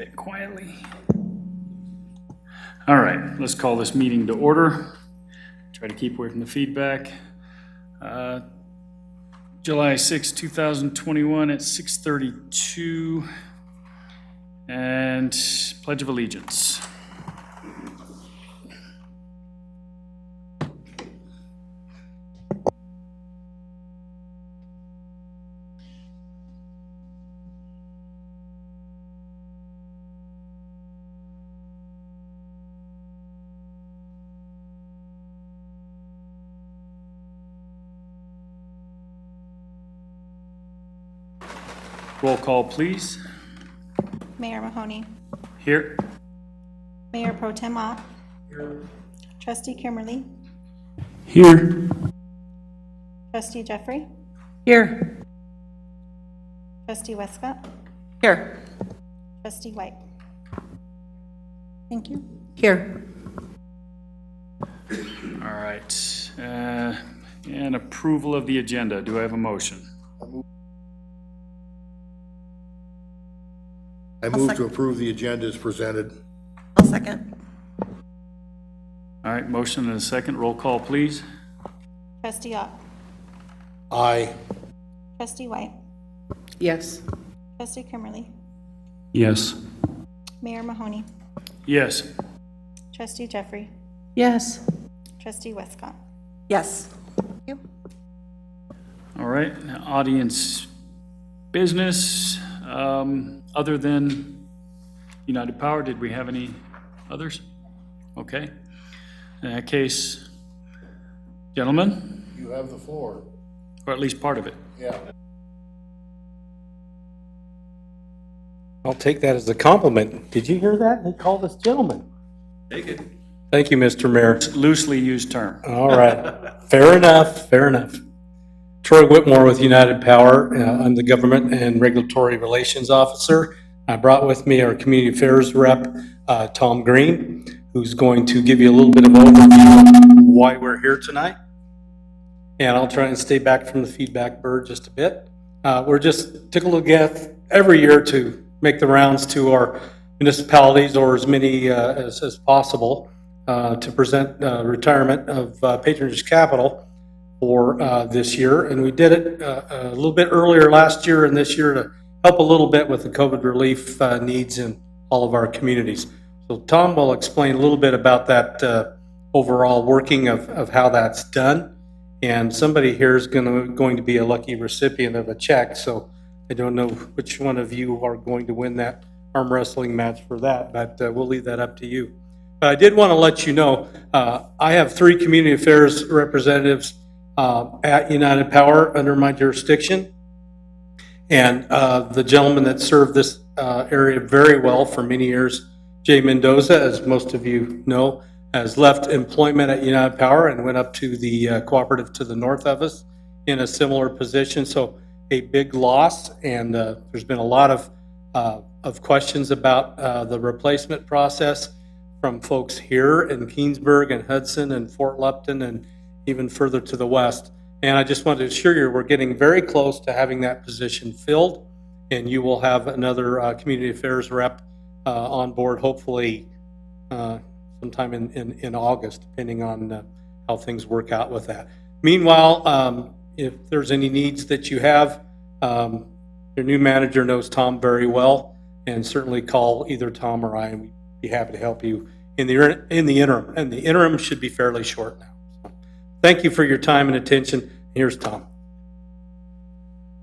bit quietly. All right, let's call this meeting to order. Try to keep away from the feedback. July 6, 2021 at 6:32. And Pledge of Allegiance. Roll call, please. Mayor Mahoney. Here. Mayor Pro Tem Ott. Here. Trustee Kimberly. Here. Trustee Jeffrey. Here. Trustee Westcott. Here. Trustee White. Thank you. Here. All right. And approval of the agenda. Do I have a motion? I move to approve the agenda as presented. I'll second. All right, motion and a second. Roll call, please. Trustee Ott. Aye. Trustee White. Yes. Trustee Kimberly. Yes. Mayor Mahoney. Yes. Trustee Jeffrey. Yes. Trustee Westcott. Yes. All right, now audience business. Other than United Power, did we have any others? Okay. In that case, gentlemen, You have the floor. or at least part of it. Yeah. I'll take that as a compliment. Did you hear that? They called us gentlemen. Take it. Thank you, Mr. Mayor. Loosely used term. All right. Fair enough. Fair enough. Troy Whitmore with United Power. I'm the Government and Regulatory Relations Officer. I brought with me our Community Affairs Rep, Tom Green, who's going to give you a little bit of overview of why we're here tonight. And I'll try and stay back from the feedback bird just a bit. We're just tickled to death every year to make the rounds to our municipalities, or as many as possible, to present retirement of Patronage Capital for this year. And we did it a little bit earlier last year and this year to help a little bit with the COVID relief needs in all of our communities. So Tom will explain a little bit about that overall working of how that's done. And somebody here is going to be a lucky recipient of a check. So I don't know which one of you are going to win that arm wrestling match for that, but we'll leave that up to you. But I did want to let you know, I have 3 community affairs representatives at United Power under my jurisdiction. And the gentleman that served this area very well for many years, Jay Mendoza, as most of you know, has left employment at United Power and went up to the cooperative to the north of us in a similar position. So a big loss, and there's been a lot of questions about the replacement process from folks here in Keensburg and Hudson and Fort Lupton and even further to the west. And I just wanted to assure you we're getting very close to having that position filled, and you will have another community affairs rep on board, hopefully sometime in August, depending on how things work out with that. Meanwhile, if there's any needs that you have, your new manager knows Tom very well, and certainly call either Tom or I, and we'd be happy to help you in the interim. And the interim should be fairly short now. So, thank you for your time and attention. Here's Tom.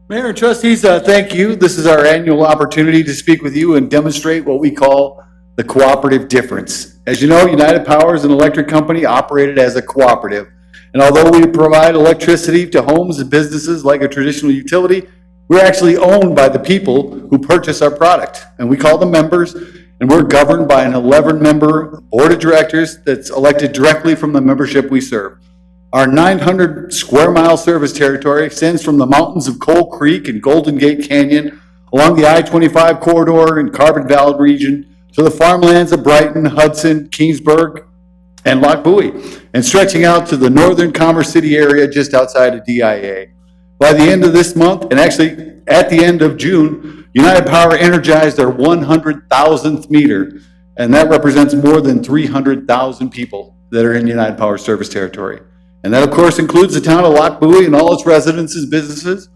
Mayor and trustees, thank you. This is our annual opportunity to speak with you and demonstrate what we call the cooperative difference. As you know, United Power is an electric company operated as a cooperative. And although we provide electricity to homes and businesses like a traditional utility, we're actually owned by the people who purchase our product. And we call them members, and we're governed by an 11-member board of directors that's elected directly from the membership we serve. Our 900 square mile service territory extends from the mountains of Coal Creek and Golden Gate Canyon, along the I-25 corridor and Carbon Valley region, to the farmlands of Brighton, Hudson, Keensburg, and Loch Buoy, and stretching out to the northern Commerce City area just outside of DIA. By the end of this month, and actually at the end of June, United Power energized their 100,000th meter, and that represents more than 300,000 people that are in United Power service territory. And that, of course, includes the town of Lockbuoy and all its residences, businesses.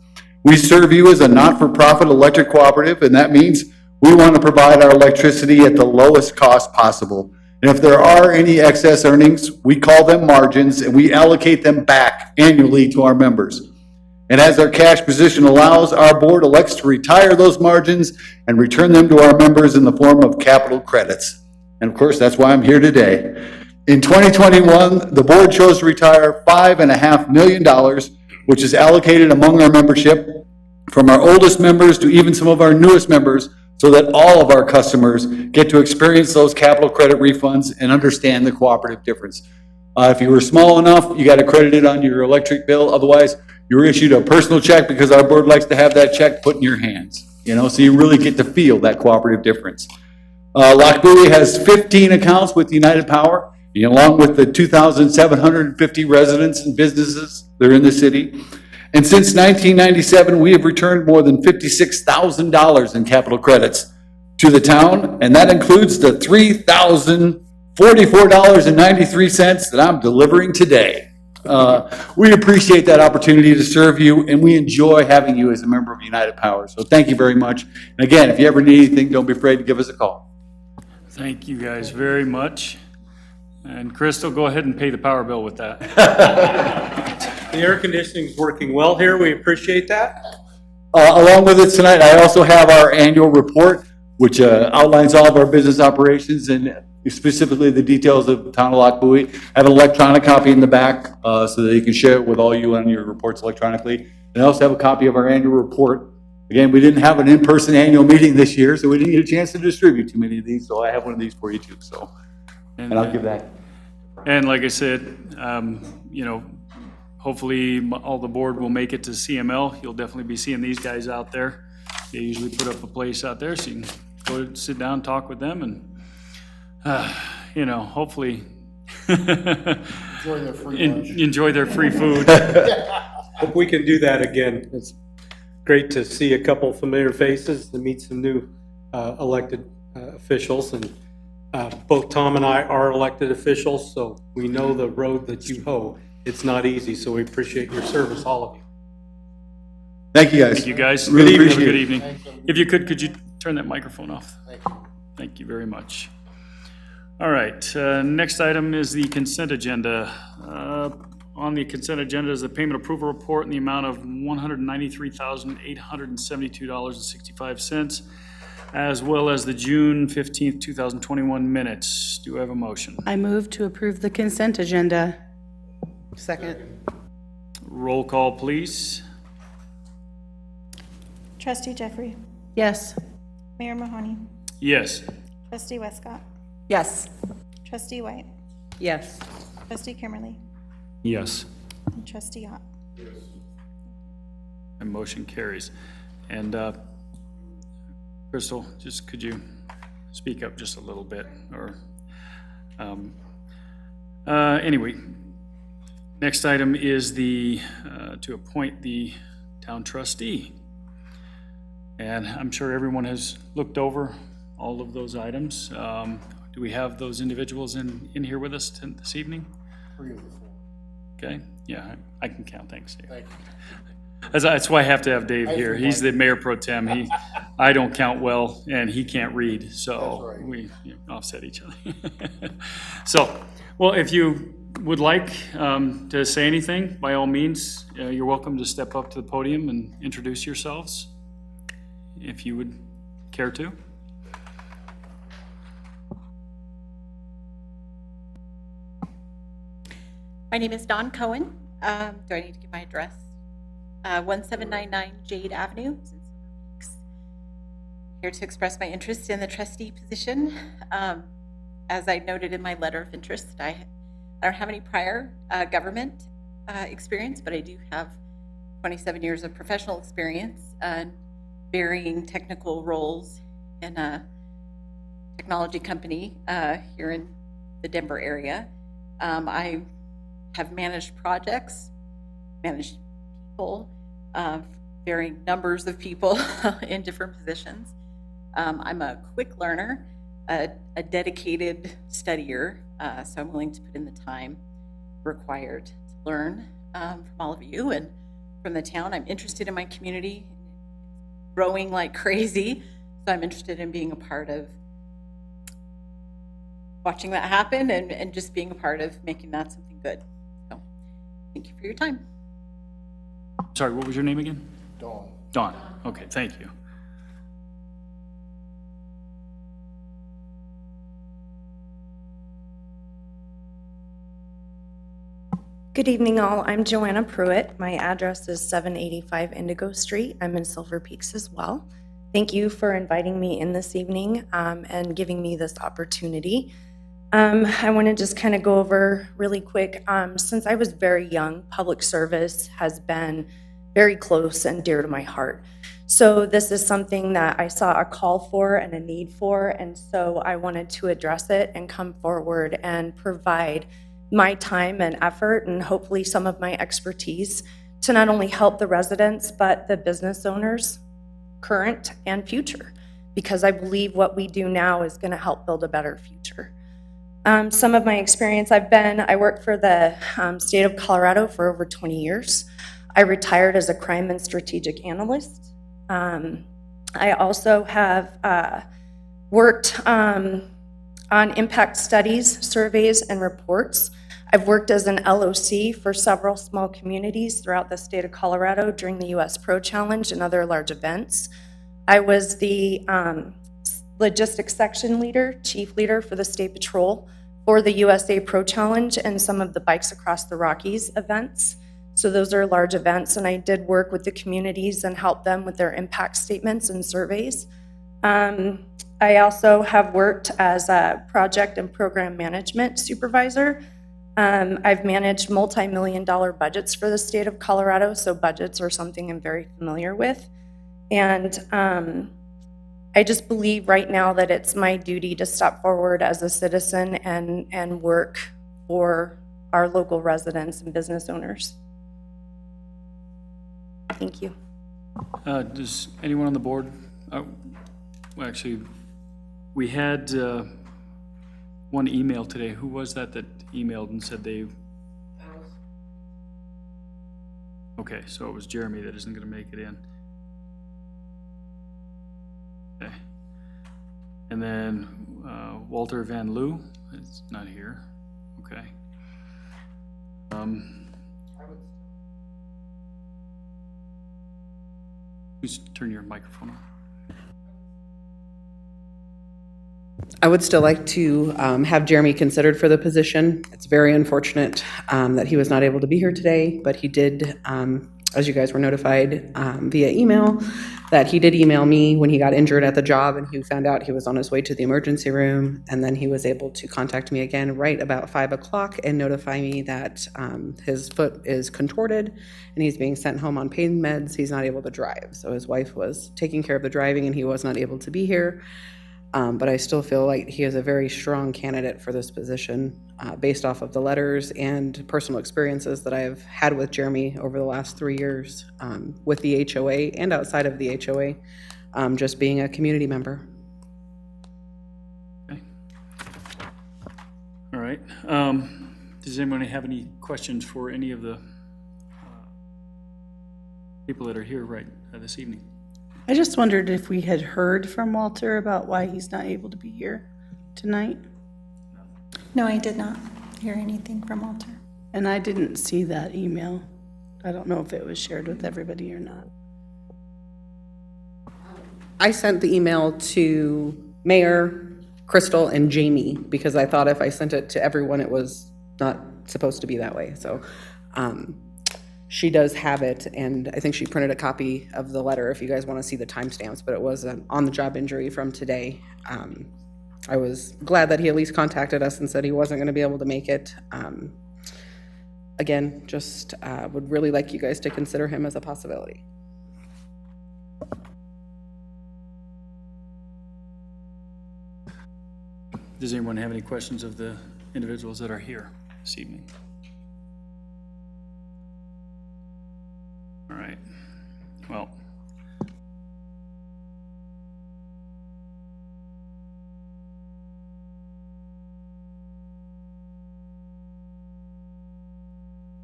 We serve you as a not-for-profit electric cooperative, and that means we want to provide our electricity at the lowest cost possible. And if there are any excess earnings, we call them margins, and we allocate them back annually to our members. And as our cash position allows, our board elects to retire those margins and return them to our members in the form of capital credits. And of course, that's why I'm here today. In 2021, the board chose to retire $5.5 million, which is allocated among our membership, from our oldest members to even some of our newest members, so that all of our customers get to experience those capital credit refunds and understand the cooperative difference. If you were small enough, you got to credit it on your electric bill. Otherwise, you were issued a personal check because our board likes to have that check put in your hands. So you really get to feel that cooperative difference. Lockbuoy has 15 accounts with United Power, along with the 2,750 residents and businesses that are in the city. And since 1997, we have returned more than $56,000 in capital credits to the town, and that includes the $3,044.93 that I'm delivering today. We appreciate that opportunity to serve you, and we enjoy having you as a member of United Power. So thank you very much. And again, if you ever need anything, don't be afraid to give us a call. Thank you guys very much. And Crystal, go ahead and pay the power bill with that. The air conditioning is working well here. We appreciate that. Along with it tonight, I also have our annual report, which outlines all of our business operations and specifically the details of the town of Lockbuoy. I have an electronic copy in the back so that you can share it with all you on your reports electronically. And I also have a copy of our annual report. Again, we didn't have an in-person annual meeting this year, so we didn't get a chance to distribute too many of these. So I have one of these for you too. So, and I'll give that. And like I said, hopefully all the board will make it to CML. You'll definitely be seeing these guys out there. They usually put up a place out there so you can go sit down, talk with them, and, hopefully Enjoy their free lunch. enjoy their free food. Hope we can do that again. It's great to see a couple familiar faces and meet some new elected officials. And both Tom and I are elected officials, so we know the road that you hoe. It's not easy, so we appreciate your service, all of you. Thank you, guys. Thank you, guys. Really Have a appreciate good it. evening. If you could you turn that microphone off? Thank you very much. All right, next item is the consent agenda. On the consent agenda is the payment approval report in the amount of $193,872.65, as well as the June 15th, 2021 minutes. Do I have a motion? I move to approve the consent agenda. Second. Roll call, please. Trustee Jeffrey, Yes. Mayor Mahoney, Yes. Trustee Westcott, Yes. Trustee White, Yes. Trustee Kimmerly, Yes. and Trustee Ott. And motion carries. And Crystal, just could you speak up just a little bit? Or anyway, next item is to appoint the town trustee. And I'm sure everyone has looked over all of those items. Do we have those individuals in here with us this evening? 3 of the 4. Okay, yeah, I can count, thanks, Dave. Thank you. That's why I have to have Dave here. feel He's like- the mayor pro tem. I don't count well, and he can't read, so That's right. we offset each other. So, well, if you would like to say anything, by all means, you're welcome to step up to the podium and introduce yourselves, if you would care to. My name is Dawn Cohen. Do I need to give my address? 1799 Jade Avenue, in Silver Peaks. Here to express my interest in the trustee position. As I noted in my letter of interest, I don't have any prior government experience, but I do have 27 years of professional experience in varying technical roles in a technology company here in the Denver area. I have managed projects, managed people varying numbers of people in different positions. I'm a quick learner, a dedicated studier, so I'm willing to put in the time required to learn from all of you and from the town. I'm interested in my community, growing like crazy, so I'm interested in being a part of watching that happen and just being a part of making that something good. So thank you for your time. Sorry, what was your name again? Dawn. Dawn. Okay, thank you. Good evening, all. I'm Joanna Pruitt. My address is 785 Indigo Street. I'm in Silver Peaks as well. Thank you for inviting me in this evening and giving me this opportunity. I want to just kind of go over really quick. Since I was very young, public service has been very close and dear to my heart. So this is something that I saw a call for and a need for, and so I wanted to address it and come forward and provide my time and effort and hopefully some of my expertise to not only help the residents, but the business owners, current and future, because I believe what we do now is going to help build a better future. Some of my experience, I worked for the state of Colorado for over 20 years. I retired as a crime and strategic analyst. I also have worked on impact studies, surveys, and reports. I've worked as an LOC for several small communities throughout the state of Colorado during the US Pro Challenge and other large events. I was the logistics section leader, chief leader for the state patrol for the USA Pro Challenge and some of the Bikes Across the Rockies events. So those are large events, and I did work with the communities and help them with their impact statements and surveys. I also have worked as a project and program management supervisor. I've managed multi-million-dollar budgets for the state of Colorado, so budgets are something I'm very familiar with. And I just believe right now that it's my duty to step forward as a citizen and work for our local residents and business owners. Thank you. Does anyone on the board, well, actually, we had one email today. Who was that emailed and said they? Okay, so it was Jeremy that isn't going to make it in. Okay. And then Walter Van Loo is not here. Okay. Please turn your microphone on. I would still like to have Jeremy considered for the position. It's very unfortunate that he was not able to be here today, but he did, as you guys were notified via email, that he did email me when he got injured at the job and he found out he was on his way to the emergency room. And then he was able to contact me again right about 5 o'clock and notify me that his foot is contorted and he's being sent home on pain meds. He's not able to drive. So his wife was taking care of the driving and he was not able to be here. But I still feel like he is a very strong candidate for this position based off of the letters and personal experiences that I've had with Jeremy over the last 3 years with the HOA and outside of the HOA, just being a community member. Okay. All right. Does anyone have any questions for any of the people that are here right this evening? I just wondered if we had heard from Walter about why he's not able to be here tonight. No, I did not hear anything from Walter. And I didn't see that email. I don't know if it was shared with everybody or not. I sent the email to Mayor, Crystal, and Jamie because I thought if I sent it to everyone, it was not supposed to be that way. So she does have it, and I think she printed a copy of the letter if you guys want to see the timestamps, but it was an on-the-job injury from today. I was glad that he at least contacted us and said he wasn't going to be able to make it. Again, just would really like you guys to consider him as a possibility. Does anyone have any questions of the individuals that are here this evening? All right. well,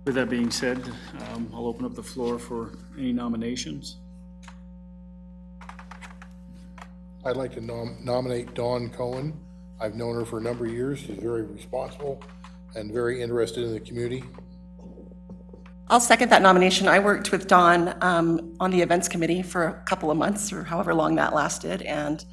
with that being said, I'll open up the floor for any nominations. I'd like to nominate Dawn Cohen. I've known her for a number of years. She's very responsible and very interested in the community. I'll second that nomination. I worked with Dawn on the events committee for a couple of months or however long that lasted, and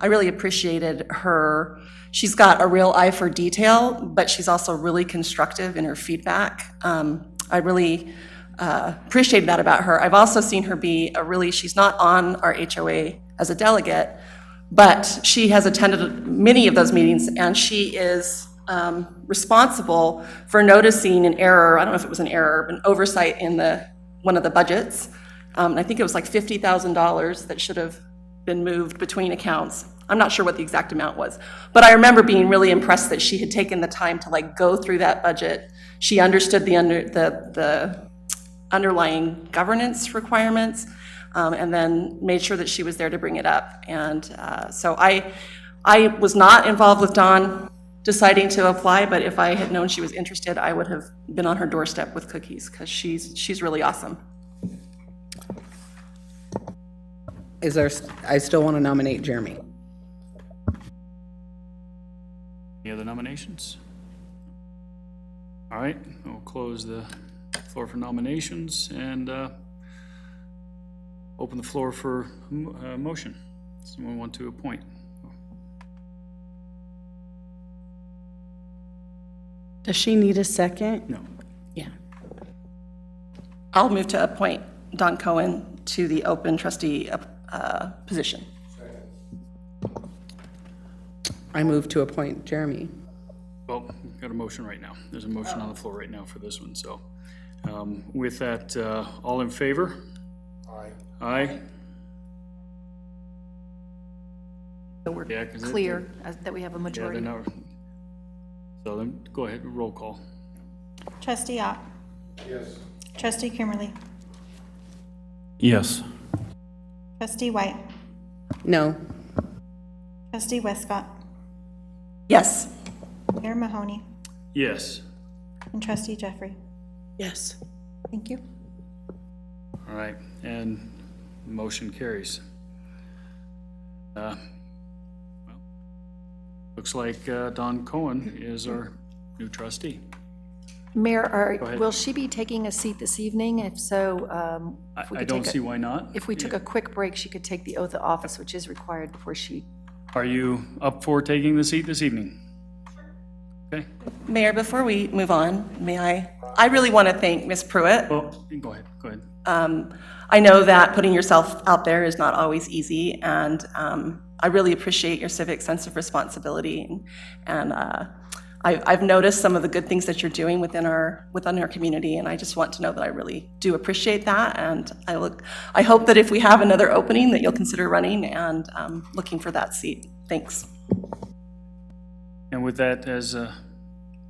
I really appreciated her. She's got a real eye for detail, but she's also really constructive in her feedback. I really appreciated that about her. I've also seen her be she's not on our HOA as a delegate, but she has attended many of those meetings, and she is responsible for noticing an error. I don't know if it was an error, an oversight in one of the budgets. I think it was like $50,000 that should have been moved between accounts. I'm not sure what the exact amount was, but I remember being really impressed that she had taken the time to go through that budget. She understood the underlying governance requirements, and then made sure that she was there to bring it up. And so I was not involved with Dawn deciding to apply, but if I had known she was interested, I would have been on her doorstep with cookies, because she's really awesome. I still want to nominate Jeremy. Any other nominations? All right, we'll close the floor for nominations and open the floor for motion. Someone want to appoint? Does she need a second? No. Yeah. I'll move to appoint Dawn Cohen to the open trustee position. I move to appoint Jeremy. Well, we've got a motion right now. There's a motion on the floor right now for this one, so. With that, all in favor? Aye. Aye? So we're Yeah, 'cause clear that we have a Yeah, majority. they're not. So then, go ahead, roll call. Trustee Ott. Yes. Trustee Kimmerly. Yes. Trustee White. No. Trustee Westcott. Yes. Mayor Mahoney. Yes. And Trustee Jeffrey. Yes. Thank you. All right, and motion carries. Well, looks like Dawn Cohen is our new trustee. Mayor, Go ahead. will she be taking a seat this evening? If so, if we I could don't take see why not. if we took a quick break, she could take the oath of office, which is required before she. Are you up for taking the seat this evening? Okay, Mayor, before we move on, may I really want to thank Ms. Pruitt. well, go ahead, go ahead. I know that putting yourself out there is not always easy, and I really appreciate your civic sense of responsibility. And I've noticed some of the good things that you're doing within our community, and I just want to know that I really do appreciate that. And I hope that if we have another opening, that you'll consider running, and looking for that seat. Thanks. And with that, as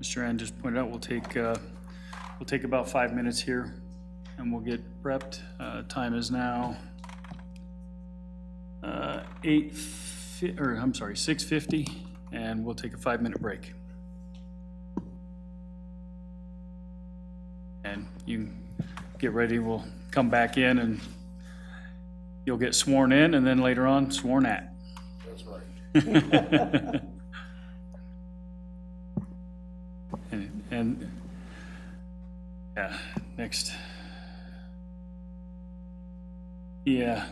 Mr. Rand just pointed out, we'll take about 5 minutes here, and we'll get prepped. Time is now 6:50, and we'll take a 5-minute break. And you get ready, we'll come back in, and you'll get sworn in, and then later on, sworn at. That's right. And yeah, next. Yeah.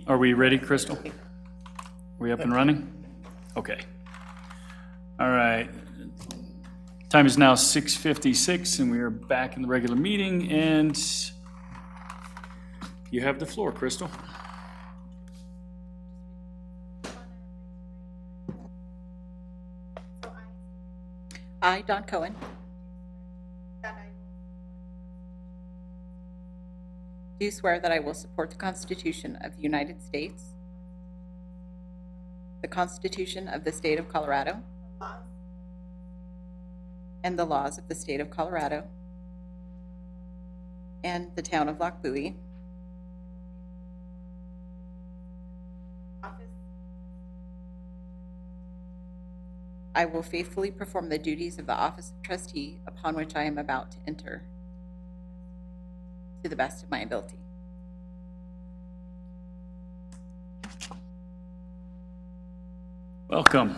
Are we ready, Crystal? We up and running? Okay. All right. Time is now 6:56, and we are back in the regular meeting, and you have the floor, Crystal. I, Don Cohen, do swear that I will support the Constitution of the United States, the Constitution of the State of Colorado, and the laws of the State of Colorado, and the town of Lochbuie. I will faithfully perform the duties of the office of trustee upon which I am about to enter, to the best of my ability. Welcome.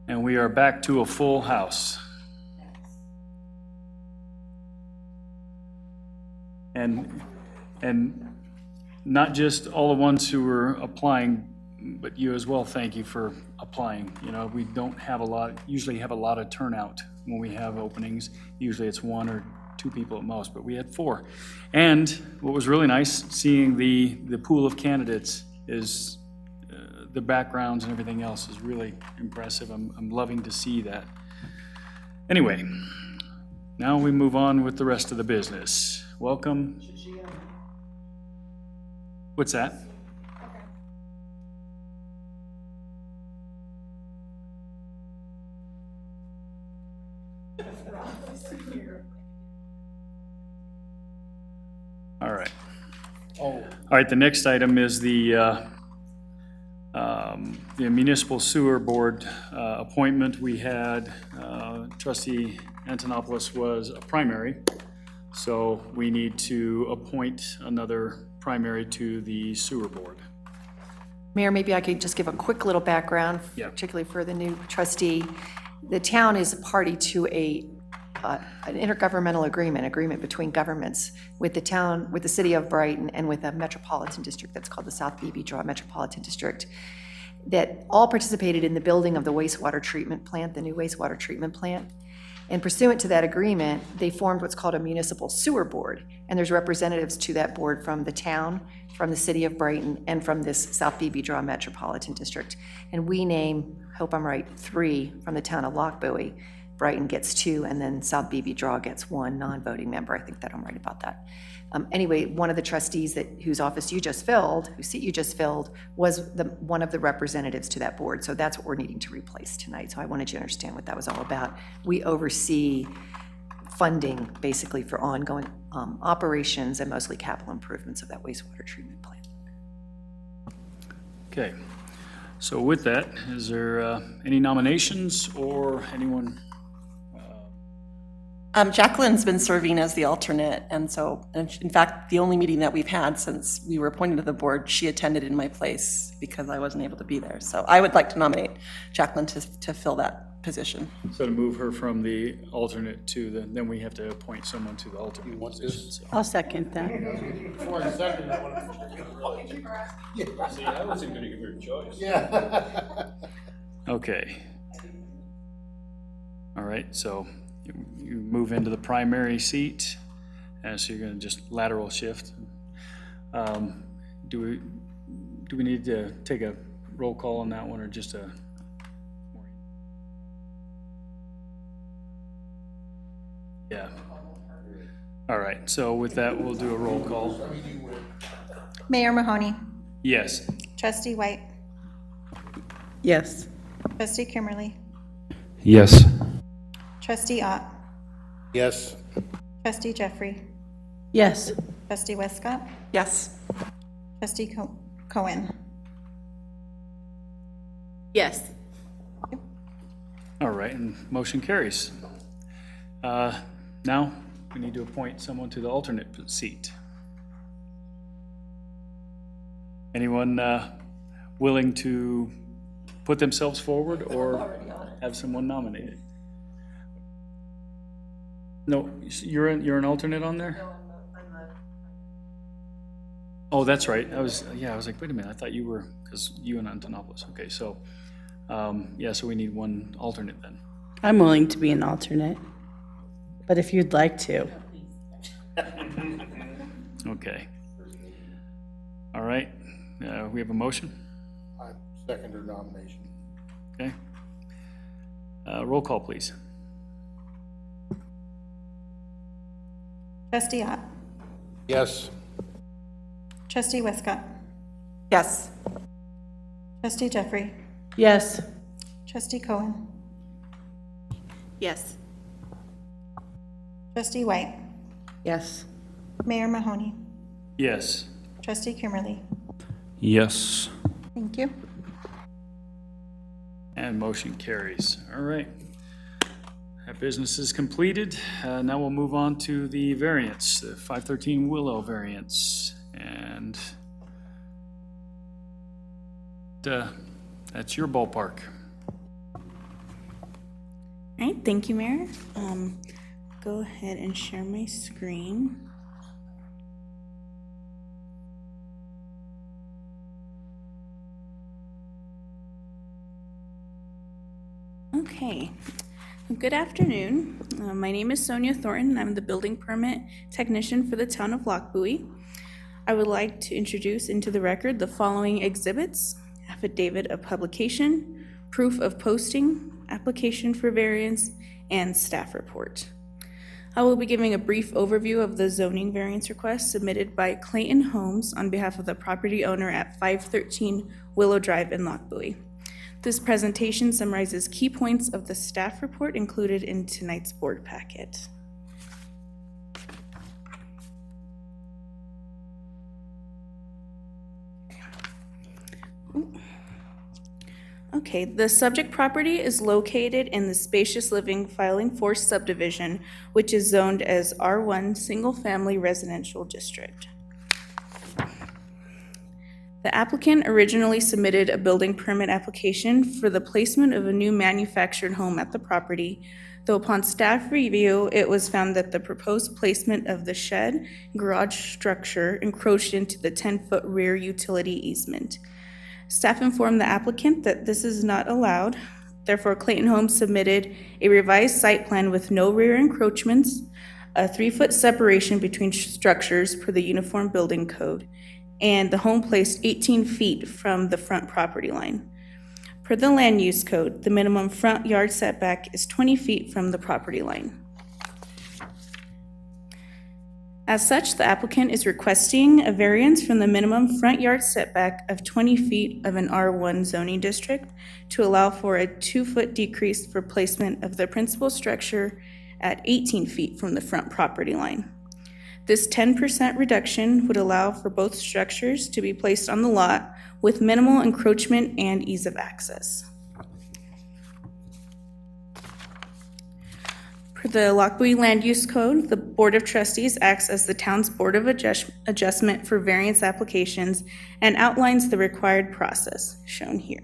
And we are back to a full house. And not just all the ones who were applying, but you as well, thank you for applying. You know, we don't have a lot, usually have a lot of turnout when we have openings. Usually it's 1 or 2 people at most, but we had 4. And what was really nice, seeing the pool of candidates is, the backgrounds and everything else is really impressive. I'm loving to see that. Anyway, now we move on with the rest of the business. Welcome. What's that? All right. All right, the next item is the Municipal Sewer Board appointment. We had trustee Antonopoulos was a primary, so we need to appoint another primary to the Sewer Board. Mayor, maybe I could just give a quick little background, Yeah. particularly for the new trustee. The town is a party to an intergovernmental agreement between governments with the town, with the city of Brighton, and with a metropolitan district that's called the South Beebe Draw Metropolitan District, that all participated in the building of the wastewater treatment plant, the new wastewater treatment plant. And pursuant to that agreement, they formed what's called a municipal sewer board. And there's representatives to that board from the town, from the city of Brighton, and from this South Beebe Draw Metropolitan District. And we name, hope I'm right, 3 from the town of Lochbuie. Brighton gets 2, and then South Beebe Draw gets 1 non-voting member. I think that I'm right about that. Anyway, one of the trustees whose office you just filled, whose seat you just filled, was one of the representatives to that board. So that's what we're needing to replace tonight. So I wanted you to understand what that was all about. We oversee funding, basically, for ongoing operations and mostly capital improvements of that wastewater treatment plant. Okay, so with that, is there any nominations or anyone? Jacqueline's been serving as the alternate, and so, in fact, the only meeting that we've had since we were appointed to the board, she attended in my place because I wasn't able to be there. So I would like to nominate Jacqueline to fill that position. So to move her from the alternate to the, then we have to appoint someone to the alternate position. So. I'll second that. Before I second that one. See, I wasn't going to give her a choice. Yeah. Okay. All right, so you move into the primary seat, and so you're going to just lateral shift. Do we need to take a roll call on that one, or just a? Yeah. All right, so with that, we'll do a roll call. Mayor Mahoney, Yes. trustee White, Yes. trustee Kimmerly, Yes. trustee Ott, Yes. trustee Jeffrey, Yes. trustee Westcott, Yes. trustee Cohen. Yes. All right, and motion carries. Now, we need to appoint someone to the alternate seat. Anyone willing to put themselves forward or have someone nominated? No, you're an alternate on there? Oh, that's right. I was like, wait a minute, I thought you were, because you and Antonopoulos. Okay, so, yeah, so we need one alternate then. I'm willing to be an alternate, but if you'd like to. Okay. All right, we have a motion? I second her nomination. Okay. Roll call, please. Trustee Ott. Yes. Trustee Westcott. Yes. Trustee Jeffrey. Yes. Trustee Cohen. Yes. Trustee White. Yes. Mayor Mahoney. Yes. Trustee Kimmerly. Yes. Thank you. And motion carries. All right. That business is completed. Now we'll move on to the variance, the 513 Willow variance. And that's your ballpark. All right, thank you, Mayor. Go ahead and share my screen. Okay. Good afternoon. My name is Sonia Thornton. I'm the building permit technician for the town of Lochbuie. I would like to introduce into the record the following exhibits: affidavit of publication, proof of posting, application for variance, and staff report. I will be giving a brief overview of the zoning variance request submitted by Clayton Homes on behalf of the property owner at 513 Willow Drive in Lochbuie. This presentation summarizes key points of the staff report included in tonight's board packet. Okay, the subject property is located in the Spacious Living Filing Force subdivision, which is zoned as R1 Single Family Residential District. The applicant originally submitted a building permit application for the placement of a new manufactured home at the property, though upon staff review, it was found that the proposed placement of the shed garage structure encroached into the 10-foot rear utility easement. Staff informed the applicant that this is not allowed. Therefore, Clayton Homes submitted a revised site plan with no rear encroachments, a 3-foot separation between structures per the Uniform Building Code, and the home placed 18 feet from the front property line. Per the Land Use Code, the minimum front yard setback is 20 feet from the property line. As such, the applicant is requesting a variance from the minimum front yard setback of 20 feet of an R1 zoning district to allow for a 2-foot decrease for placement of the principal structure at 18 feet from the front property line. This 10% reduction would allow for both structures to be placed on the lot with minimal encroachment and ease of access. Per the Lochbuie Land Use Code, the Board of Trustees acts as the town's Board of Adjustment for variance applications and outlines the required process, shown here.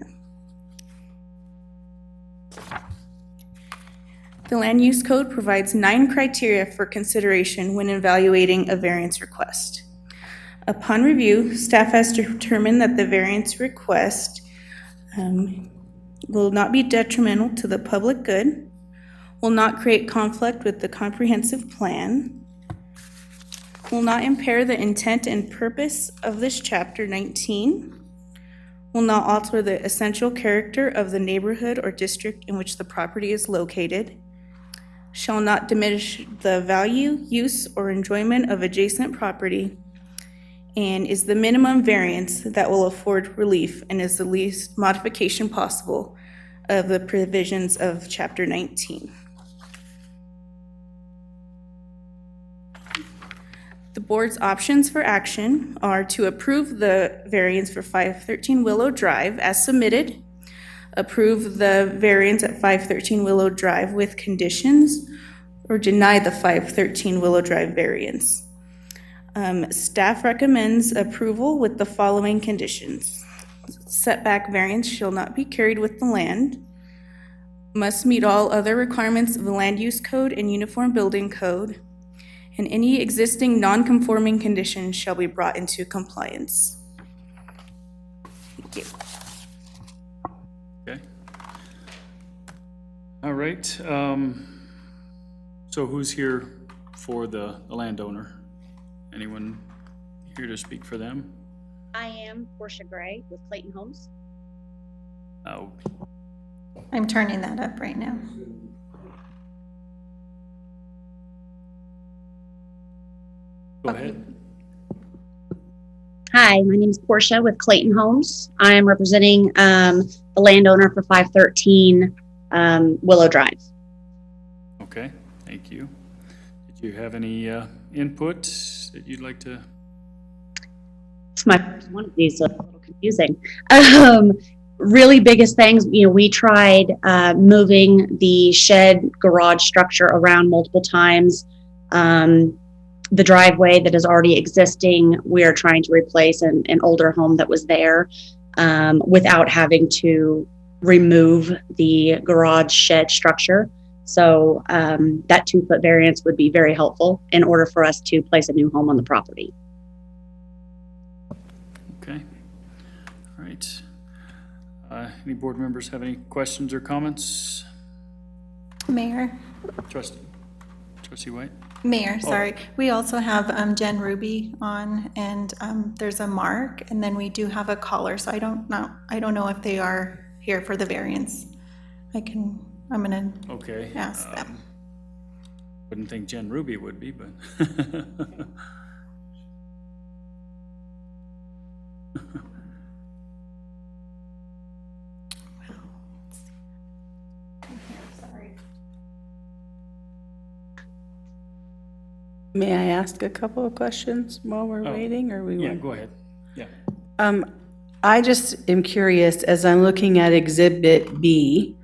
The Land Use Code provides 9 criteria for consideration when evaluating a variance request. Upon review, staff has determined that the variance request will not be detrimental to the public good, will not create conflict with the comprehensive plan, will not impair the intent and purpose of this Chapter 19, will not alter the essential character of the neighborhood or district in which the property is located, shall not diminish the value, use, or enjoyment of adjacent property, and is the minimum variance that will afford relief and is the least modification possible of the provisions of Chapter 19. The board's options for action are to approve the variance for 513 Willow Drive as submitted, approve the variance at 513 Willow Drive with conditions, or deny the 513 Willow Drive variance. Staff recommends approval with the following conditions. Setback variance shall not be carried with the land. must meet all other requirements of the Land Use Code and Uniform Building Code, and any existing non-conforming conditions shall be brought into compliance. Thank you. Okay. All right, so who's here for the landowner? Anyone here to speak for them? I am Portia Gray with Clayton Homes. Oh, I'm turning that up right now. go ahead. Hi, my name is Portia with Clayton Homes. I am representing the landowner for 513 Willow Drive. Okay, thank you. Did you have any input that you'd like to? It's my first one of these, so it's a little confusing. Really biggest things, we tried moving the shed garage structure around multiple times. The driveway that is already existing, we are trying to replace an older home that was there without having to remove the garage shed structure. So that 2-foot variance would be very helpful in order for us to place a new home on the property. Okay, all right. Any board members have any questions or comments? Mayor? Trustee White? Mayor, sorry. We also have Jen Ruby on, and there's a Mark, and then we do have a caller, so I don't know if they are here for the variance. I'm gonna Okay. ask them. Wouldn't think Jen Ruby would be, but. May I ask a couple of questions while we're waiting, or we Yeah, want? go ahead. Yeah. I just am curious, as I'm looking at Exhibit B,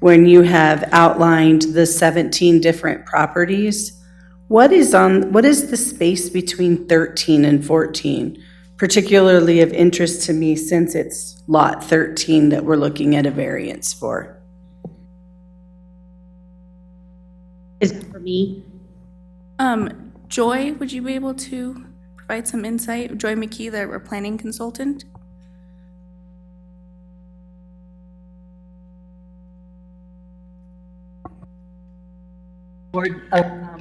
when you have outlined the 17 different properties, what is the space between 13 and 14? Particularly of interest to me since it's Lot 13 that we're looking at a variance for. Is it for me? Joy, would you be able to provide some insight? Joy McKee, our planning consultant? Board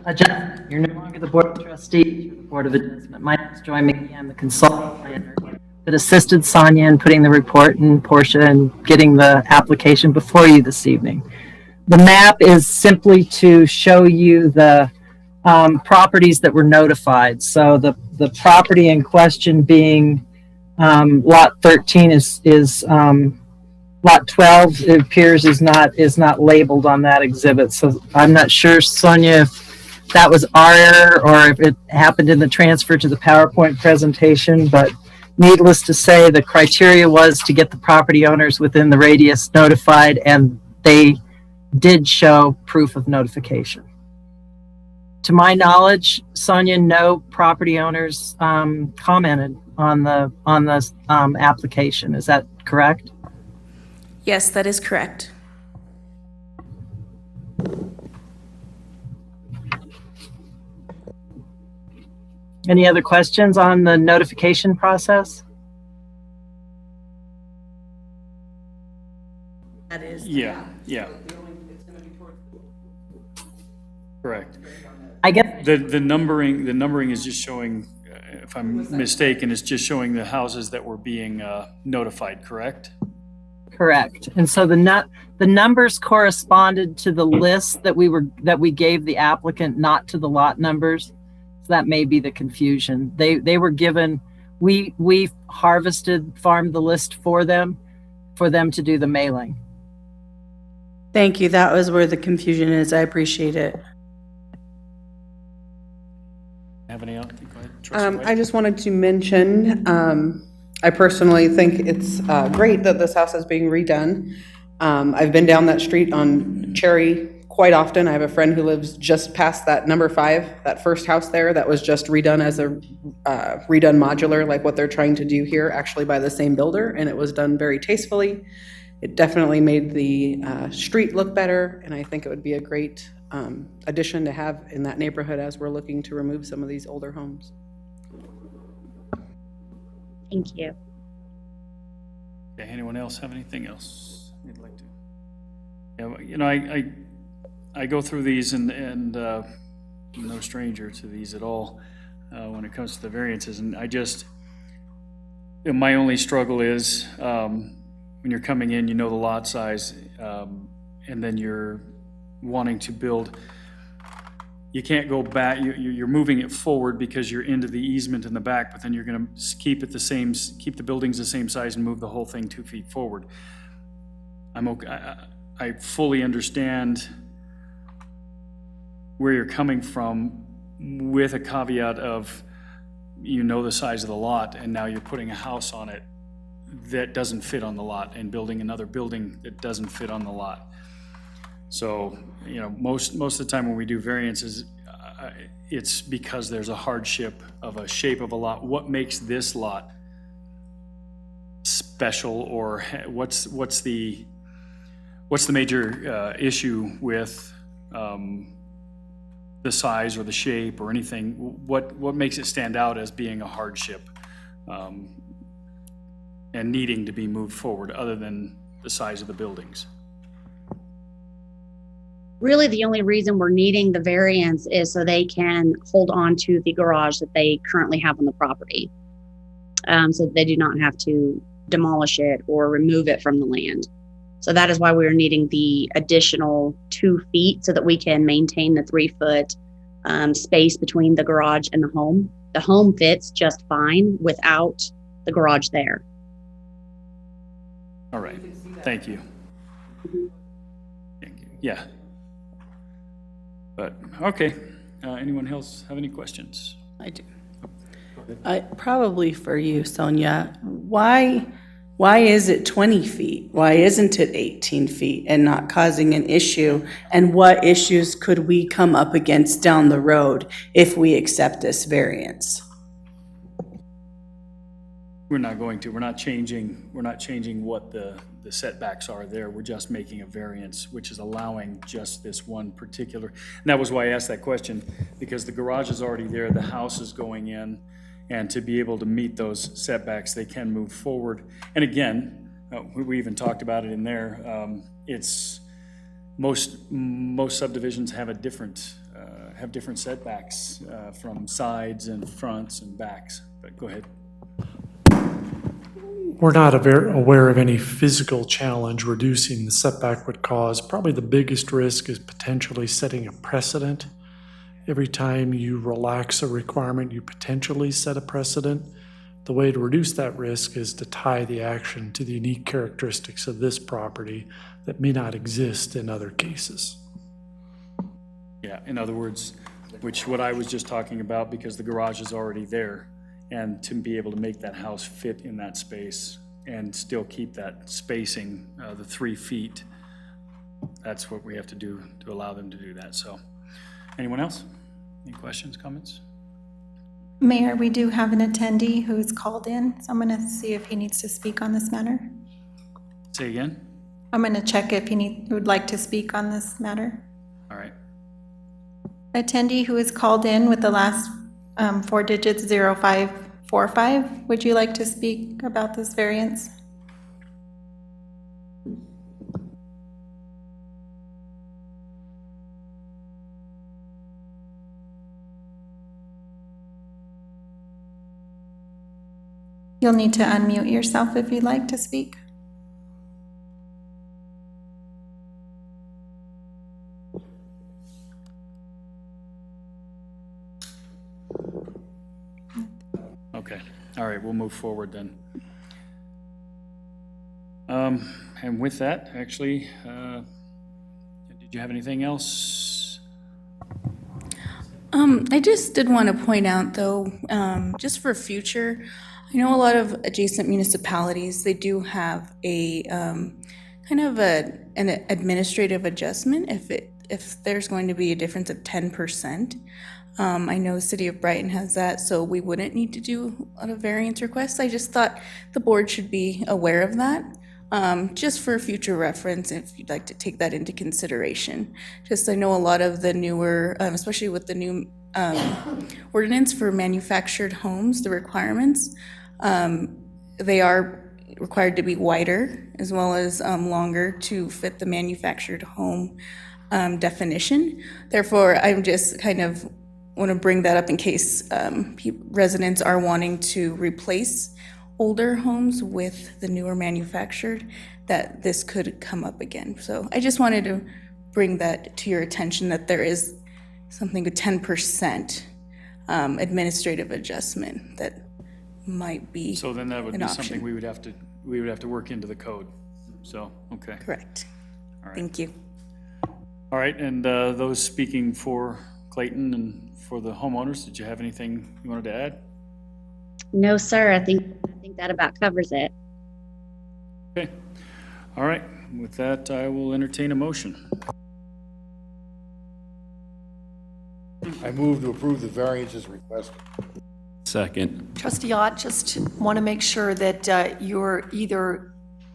adjustment. You're no longer the Board of Trustees, you're the Board of Adjustment. My name is Joy McKee. I'm the consultant planner that assisted Sonia in putting the report and Portia and getting the application before you this evening. The map is simply to show you the properties that were notified. So the property in question being Lot 13 is Lot 12, it appears, is not labeled on that exhibit. So I'm not sure, Sonia, if that was our error or if it happened in the transfer to the PowerPoint presentation. But needless to say, the criteria was to get the property owners within the radius notified, and they did show proof of notification. To my knowledge, Sonia, no property owners commented on the application. Is that correct? Yes, that is correct. Any other questions on the notification process? That is. Yeah. Correct. I guess The numbering is just showing, if I'm mistaken, it's just showing the houses that were being notified, correct? correct. And so the numbers corresponded to the list that we gave the applicant, not to the lot numbers. So that may be the confusion. They were given, we farmed the list for them to do the mailing. Thank you. That was where the confusion is. I appreciate it. Have any other? Go ahead. Trustee White. I just wanted to mention, I personally think it's great that this house is being redone. I've been down that street on Cherry quite often. I have a friend who lives just past that number 5, that first house there that was just redone as a redone modular, like what they're trying to do here, actually by the same builder, and it was done very tastefully. It definitely made the street look better, and I think it would be a great addition to have in that neighborhood as we're looking to remove some of these older homes. Thank you. Okay, anyone else have anything else they'd like to? Yeah, well, you know, I go through these and I'm no stranger to these at all when it comes to the variances, and I just, you know, my only struggle is when you're coming in, you know the lot size, and then you're wanting to build, you can't go back, you're moving it forward because you're into the easement in the back, but then you're gonna keep it the same, keep the buildings the same size and move the whole thing 2 feet forward. I'm okay, I fully understand where you're coming from with a caveat of, you know the size of the lot, and now you're putting a house on it that doesn't fit on the lot and building another building that doesn't fit on the lot. So, you know, most of the time when we do variances, it's because there's a hardship of a shape of a lot. What makes this lot special, or what's the major issue with the size or the shape or anything? What makes it stand out as being a hardship and needing to be moved forward, other than the size of the buildings? Really, the only reason we're needing the variance is so they can hold on to the garage that they currently have on the property. So that they do not have to demolish it or remove it from the land. So that is why we're needing the additional 2 feet so that we can maintain the 3 foot space between the garage and the home. The home fits just fine without the garage there. All right, thank you. Thank you. Yeah. But, okay, anyone else have any questions? I do. Probably for you, Sonia. Why is it 20 feet? Why isn't it 18 feet and not causing an issue? And what issues could we come up against down the road if we accept this variance? We're not going to. We're not changing what the setbacks are there. We're just making a variance, which is allowing just this one particular. And that was why I asked that question, because the garage is already there, the house is going in, and to be able to meet those setbacks, they can move forward. And again, we even talked about it in there. It's most subdivisions have different setbacks from sides and fronts and backs. But go ahead. We're not aware of any physical challenge reducing the setback would cause. Probably the biggest risk is potentially setting a precedent. Every time you relax a requirement, you potentially set a precedent. The way to reduce that risk is to tie the action to the unique characteristics of this property that may not exist in other cases. Yeah, in other words, what I was just talking about, because the garage is already there, and to be able to make that house fit in that space and still keep that spacing, the 3 feet, that's what we have to do to allow them to do that. So, anyone else? Any questions, comments? Mayor, we do have an attendee who's called in, so I'm going to see if he needs to speak on this matter. Say again? I'm going to check if he would like to speak on this matter. All right. Attendee who is called in with the last 4 digits 0545, would you like to speak about this variance? You'll need to unmute yourself if you'd like to speak. Okay, all right, we'll move forward then. And with that, actually, did you have anything else? I just did want to point out, though, just for future, I know a lot of adjacent municipalities, they do have a kind of an administrative adjustment if there's going to be a difference of 10%. I know the city of Brighton has that, so we wouldn't need to do a lot of variance requests. I just thought the board should be aware of that. just for future reference, if you'd like to take that into consideration. Just I know a lot of the newer, especially with the new ordinance for manufactured homes, the requirements, they are required to be wider as well as longer to fit the manufactured home definition. Therefore, I'm just kind of want to bring that up in case residents are wanting to replace older homes with the newer manufactured, that this could come up again. So I just wanted to bring that to your attention, that there is something with 10% administrative adjustment that might be So then that would an be option. something we would have to work into the code. So, okay. Correct. All right. Thank you. All right, and those speaking for Clayton and for the homeowners, did you have anything you wanted to add? No, sir. I think that about covers it. Okay. All right, with that, I will entertain a motion. I move to approve the variances requested. Second. Trustee Ott, just want to make sure that your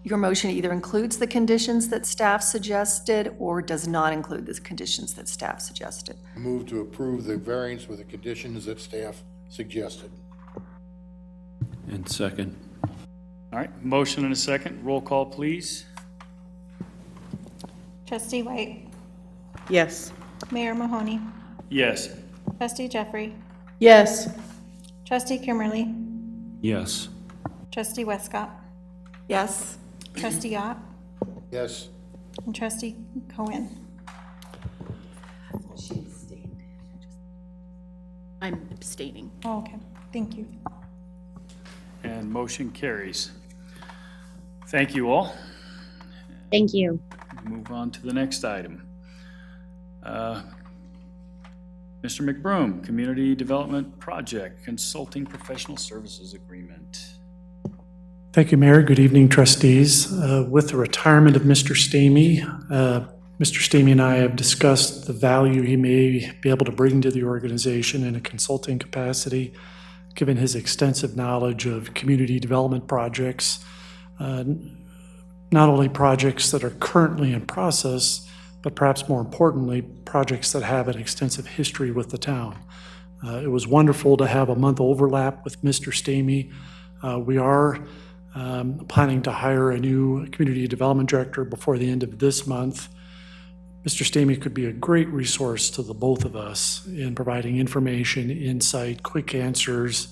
motion either includes the conditions that staff suggested or does not include the conditions that staff suggested. I move to approve the variance with the conditions that staff suggested. And second. All right, motion and a second. Roll call, please. Trustee White, Yes. Mayor Mahoney, Yes. Trustee Jeffrey, Yes. Trustee Kimberly, Yes. Trustee Westcott, Yes? Trustee Ott, Yes. and Trustee Cohen. I'm abstaining. Oh, okay, thank you. And motion carries. Thank you all. Thank you. Move on to the next item. Mr. McBroom, Community Development Project Consulting Professional Services Agreement. Thank you, Mayor. Good evening, trustees. With the retirement of Mr. Stamey, Mr. Stamey and I have discussed the value he may be able to bring to the organization in a consulting capacity, given his extensive knowledge of community development projects, not only projects that are currently in process, but perhaps more importantly, projects that have an extensive history with the town. It was wonderful to have a month overlap with Mr. Stamey. We are planning to hire a new community development director before the end of this month. Mr. Stamey could be a great resource to the both of us in providing information, insight, quick answers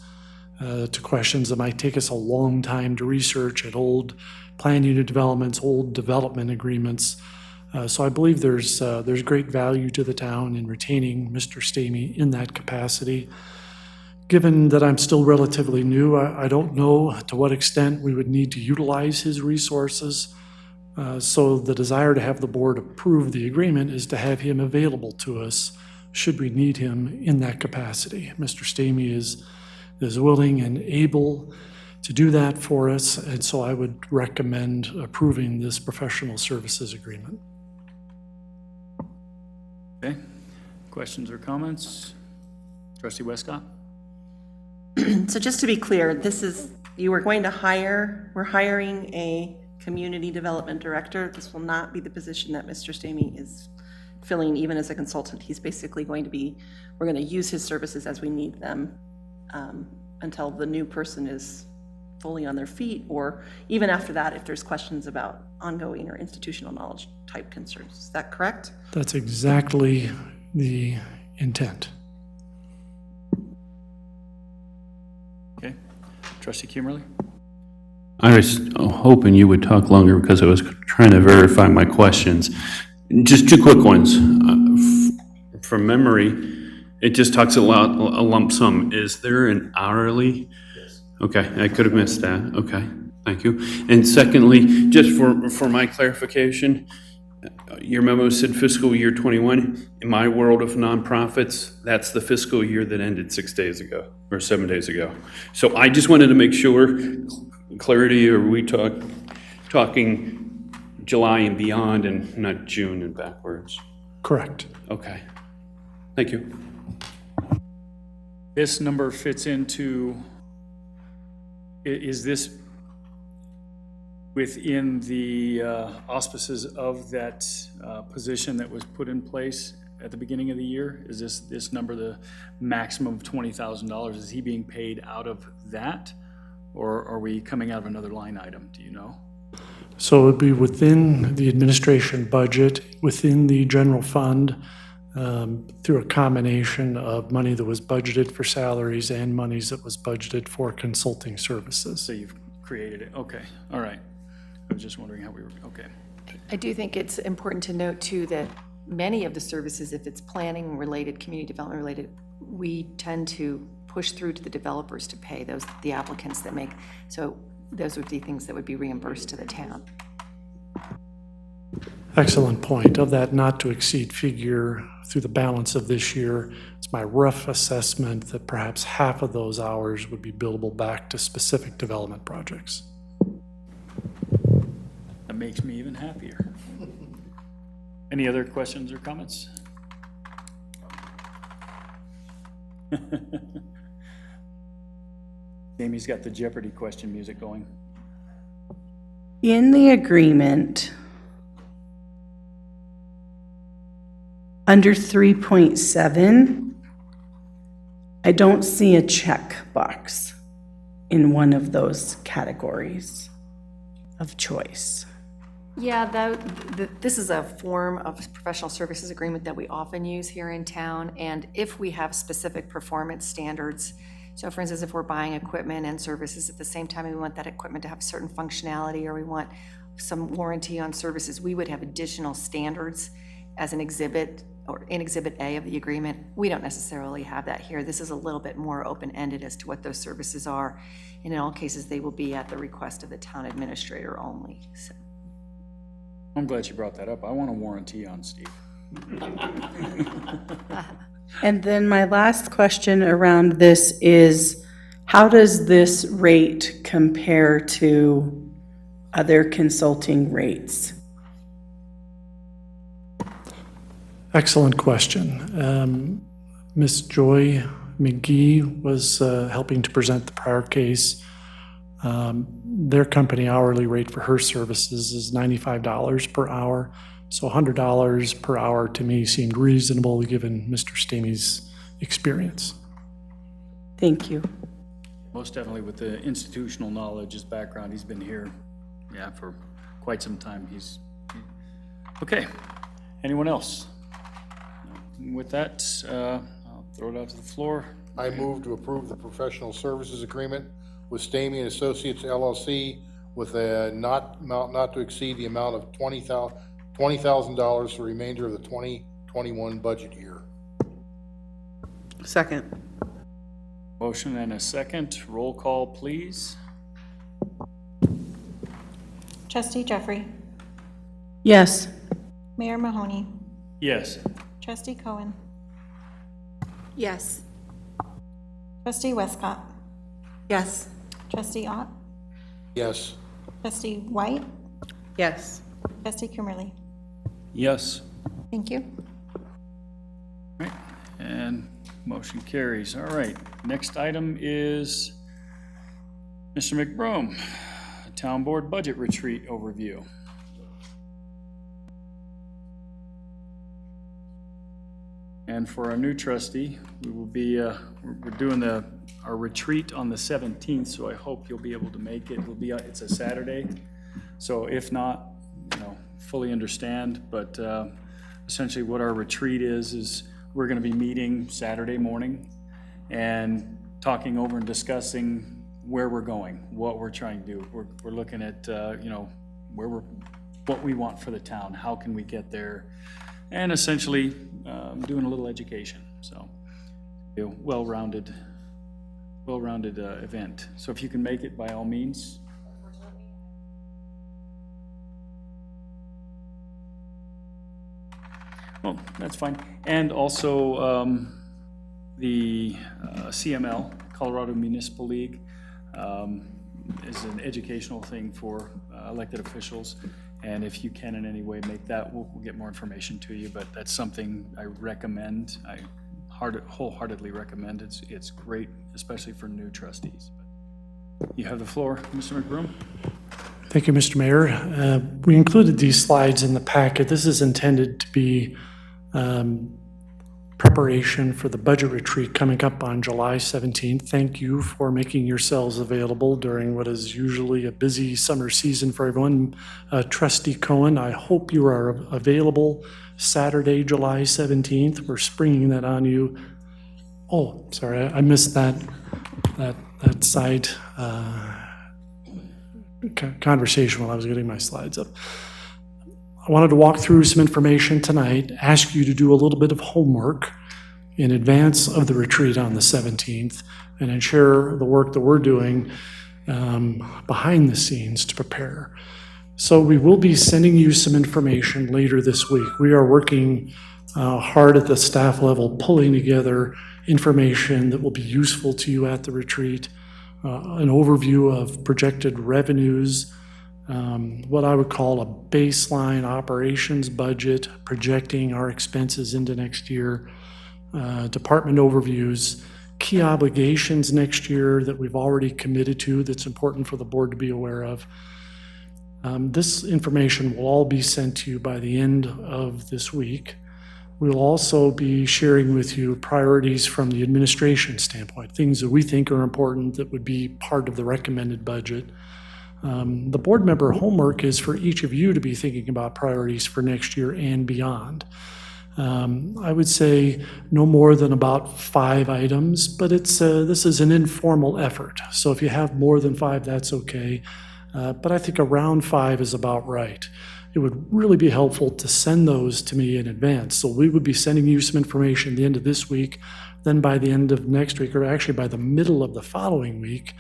to questions that might take us a long time to research at old plan unit developments, old development agreements. So I believe there's great value to the town in retaining Mr. Stamey in that capacity. Given that I'm still relatively new, I don't know to what extent we would need to utilize his resources. So the desire to have the board approve the agreement is to have him available to us should we need him in that capacity. Mr. Stamey is willing and able to do that for us, and so I would recommend approving this professional services agreement. Okay, questions or comments? Trustee Westcott? So just to be clear, we're hiring a community development director. This will not be the position that Mr. Stamey is filling even as a consultant. He's basically we're going to use his services as we need them until the new person is fully on their feet, or even after that, if there's questions about ongoing or institutional knowledge type concerns. Is that correct? That's exactly the intent. Okay, Trustee Kimberly? I was hoping you would talk longer because I was trying to verify my questions. Just two quick ones. From memory, it just talks a lump sum. Is there an hourly? Yes. Okay, I could have missed that. Okay, thank you. And secondly, just for my clarification, your memo said fiscal year 21. In my world of nonprofits, that's the fiscal year that ended 6 days ago or 7 days ago. So I just wanted to make sure, clarity, are we talking July and beyond and not June and backwards? Correct. Okay. Thank you. This number fits into, is this within the auspices of that position that was put in place at the beginning of the year? Is this number the maximum of $20,000? Is he being paid out of that? Or are we coming out of another line item? Do you know? So it would be within the administration budget, within the general fund, through a combination of money that was budgeted for salaries and monies that was budgeted for consulting services. So you've created it. Okay. All right. I was just wondering how we were. Okay. I do think it's important to note too that many of the services, if it's planning related, community development related, we tend to push through to the developers to pay the applicants that make, so those would be things that would be reimbursed to the town. Excellent point. Of that not to exceed figure through the balance of this year, it's my rough assessment that perhaps half of those hours would be billable back to specific development projects. That makes me even happier. Any other questions or comments? Amy's got the Jeopardy question music going. In the agreement, under 3.7, I don't see a check box in one of those categories of choice. Yeah, this is a form of professional services agreement that we often use here in town, and if we have specific performance standards, so for instance, if we're buying equipment and services at the same time, we want that equipment to have certain functionality, or we want some warranty on services, we would have additional standards as an exhibit, or in Exhibit A of the agreement. We don't necessarily have that here. This is a little bit more open-ended as to what those services are, and in all cases, they will be at the request of the town administrator only, so. I'm glad you brought that up. I want a warranty on Steve. And then my last question around this is, how does this rate compare to other consulting rates? Excellent question. Ms. Joy McGee was helping to present the prior case. Their company hourly rate for her services is $95 per hour. So $100 per hour to me seemed reasonable given Mr. Stamey's experience. Thank you. Most definitely with the institutional knowledge, his background, he's been here, for quite some time. Okay. Anyone else? With that, I'll throw it out to the floor. I move to approve the professional services agreement with Stamey and Associates LLC with a amount not to exceed the amount of $20,000 for the remainder of the 2021 budget year. Second. Motion and a second. Roll call, please. Trustee Jeffrey, Yes. Mayor Mahoney, Yes. Trustee Cohen, Yes. Trustee Westcott, Yes. Trustee Ott, Yes. Trustee White, Yes. Trustee Kimmerly. Yes. Thank you. Right, and motion carries. All right, next item is Mr. McBrome, Town Board Budget Retreat Overview. And for our new trustee, we will be, we're doing our retreat on the 17th, so I hope you'll be able to make it. It's a Saturday, so if not, fully understand, but essentially what our retreat is we're gonna be meeting Saturday morning and talking over and discussing where we're going, what we're trying to do. We're looking at, what we want for the town, how can we get there, and essentially doing a little education. So, well-rounded event. So if you can make it, by all means. Well, that's fine. And also the CML, Colorado Municipal League, is an educational thing for elected officials. And if you can in any way make that, we'll get more information to you. But that's something I recommend. I wholeheartedly recommend. It's great, especially for new trustees. You have the floor, Mr. McBroom. Thank you, Mr. Mayor. We included these slides in the packet. This is intended to be preparation for the budget retreat coming up on July 17th. Thank you for making yourselves available during what is usually a busy summer season for everyone. Trustee Cohen, I hope you are available Saturday, July 17th. We're springing that on you. Oh, sorry, I missed that side conversation while I was getting my slides up. I wanted to walk through some information tonight, ask you to do a little bit of homework in advance of the retreat on the 17th, and then share the work that we're doing behind the scenes to prepare. So we will be sending you some information later this week. We are working hard at the staff level, pulling together information that will be useful to you at the retreat, an overview of projected revenues, what I would call a baseline operations budget, projecting our expenses into next year, department overviews, key obligations next year that we've already committed to that's important for the board to be aware of. This information will all be sent to you by the end of this week. We'll also be sharing with you priorities from the administration standpoint, things that we think are important that would be part of the recommended budget. The board member homework is for each of you to be thinking about priorities for next year and beyond. I would say no more than about 5 items, but this is an informal effort. So if you have more than 5, that's okay. But I think around 5 is about right. It would really be helpful to send those to me in advance. So we would be sending you some information at the end of this week. Then by the end of next week, or actually by the middle of the following week,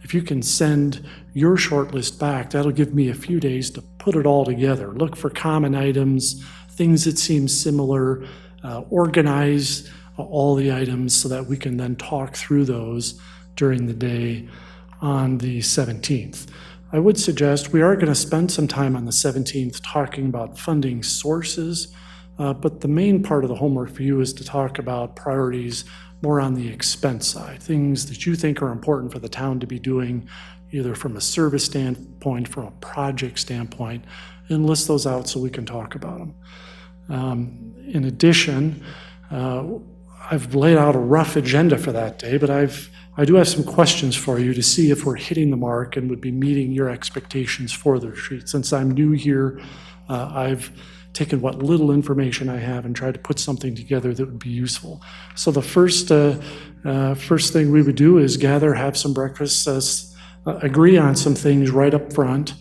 if you can send your short list back, that'll give me a few days to put it all together. Look for common items, things that seem similar, organize all the items so that we can then talk through those during the day on the 17th. I would suggest we are going to spend some time on the 17th talking about funding sources, but the main part of the homework for you is to talk about priorities more on the expense side, things that you think are important for the town to be doing, either from a service standpoint, from a project standpoint, and list those out so we can talk about them. In addition, I've laid out a rough agenda for that day, but I do have some questions for you to see if we're hitting the mark and would be meeting your expectations for the retreat. Since I'm new here, I've taken what little information I have and tried to put something together that would be useful. So the first thing we would do is gather, have some breakfast, agree on some things right up front.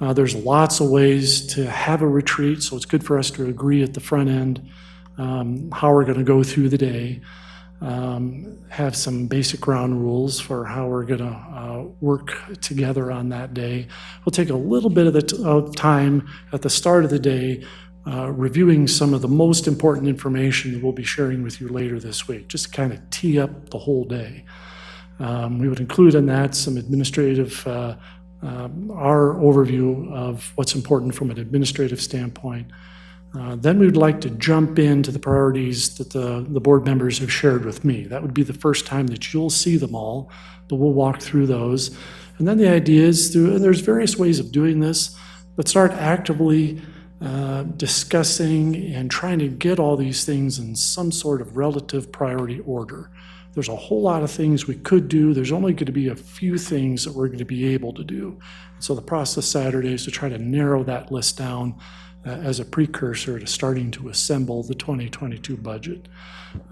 There's lots of ways to have a retreat, so it's good for us to agree at the front end how we're going to go through the day. Have some basic ground rules for how we're going to work together on that day. We'll take a little bit of time at the start of the day reviewing some of the most important information that we'll be sharing with you later this week, just to kind of tee up the whole day. We would include in that some administrative, our overview of what's important from an administrative standpoint. Then we would like to jump into the priorities that the board members have shared with me. That would be the first time that you'll see them all, but we'll walk through those. And then the idea is, and there's various ways of doing this, but start actively discussing and trying to get all these things in some sort of relative priority order. There's a whole lot of things we could do. There's only going to be a few things that we're going to be able to do. So the process Saturday is to try to narrow that list down as a precursor to starting to assemble the 2022 budget.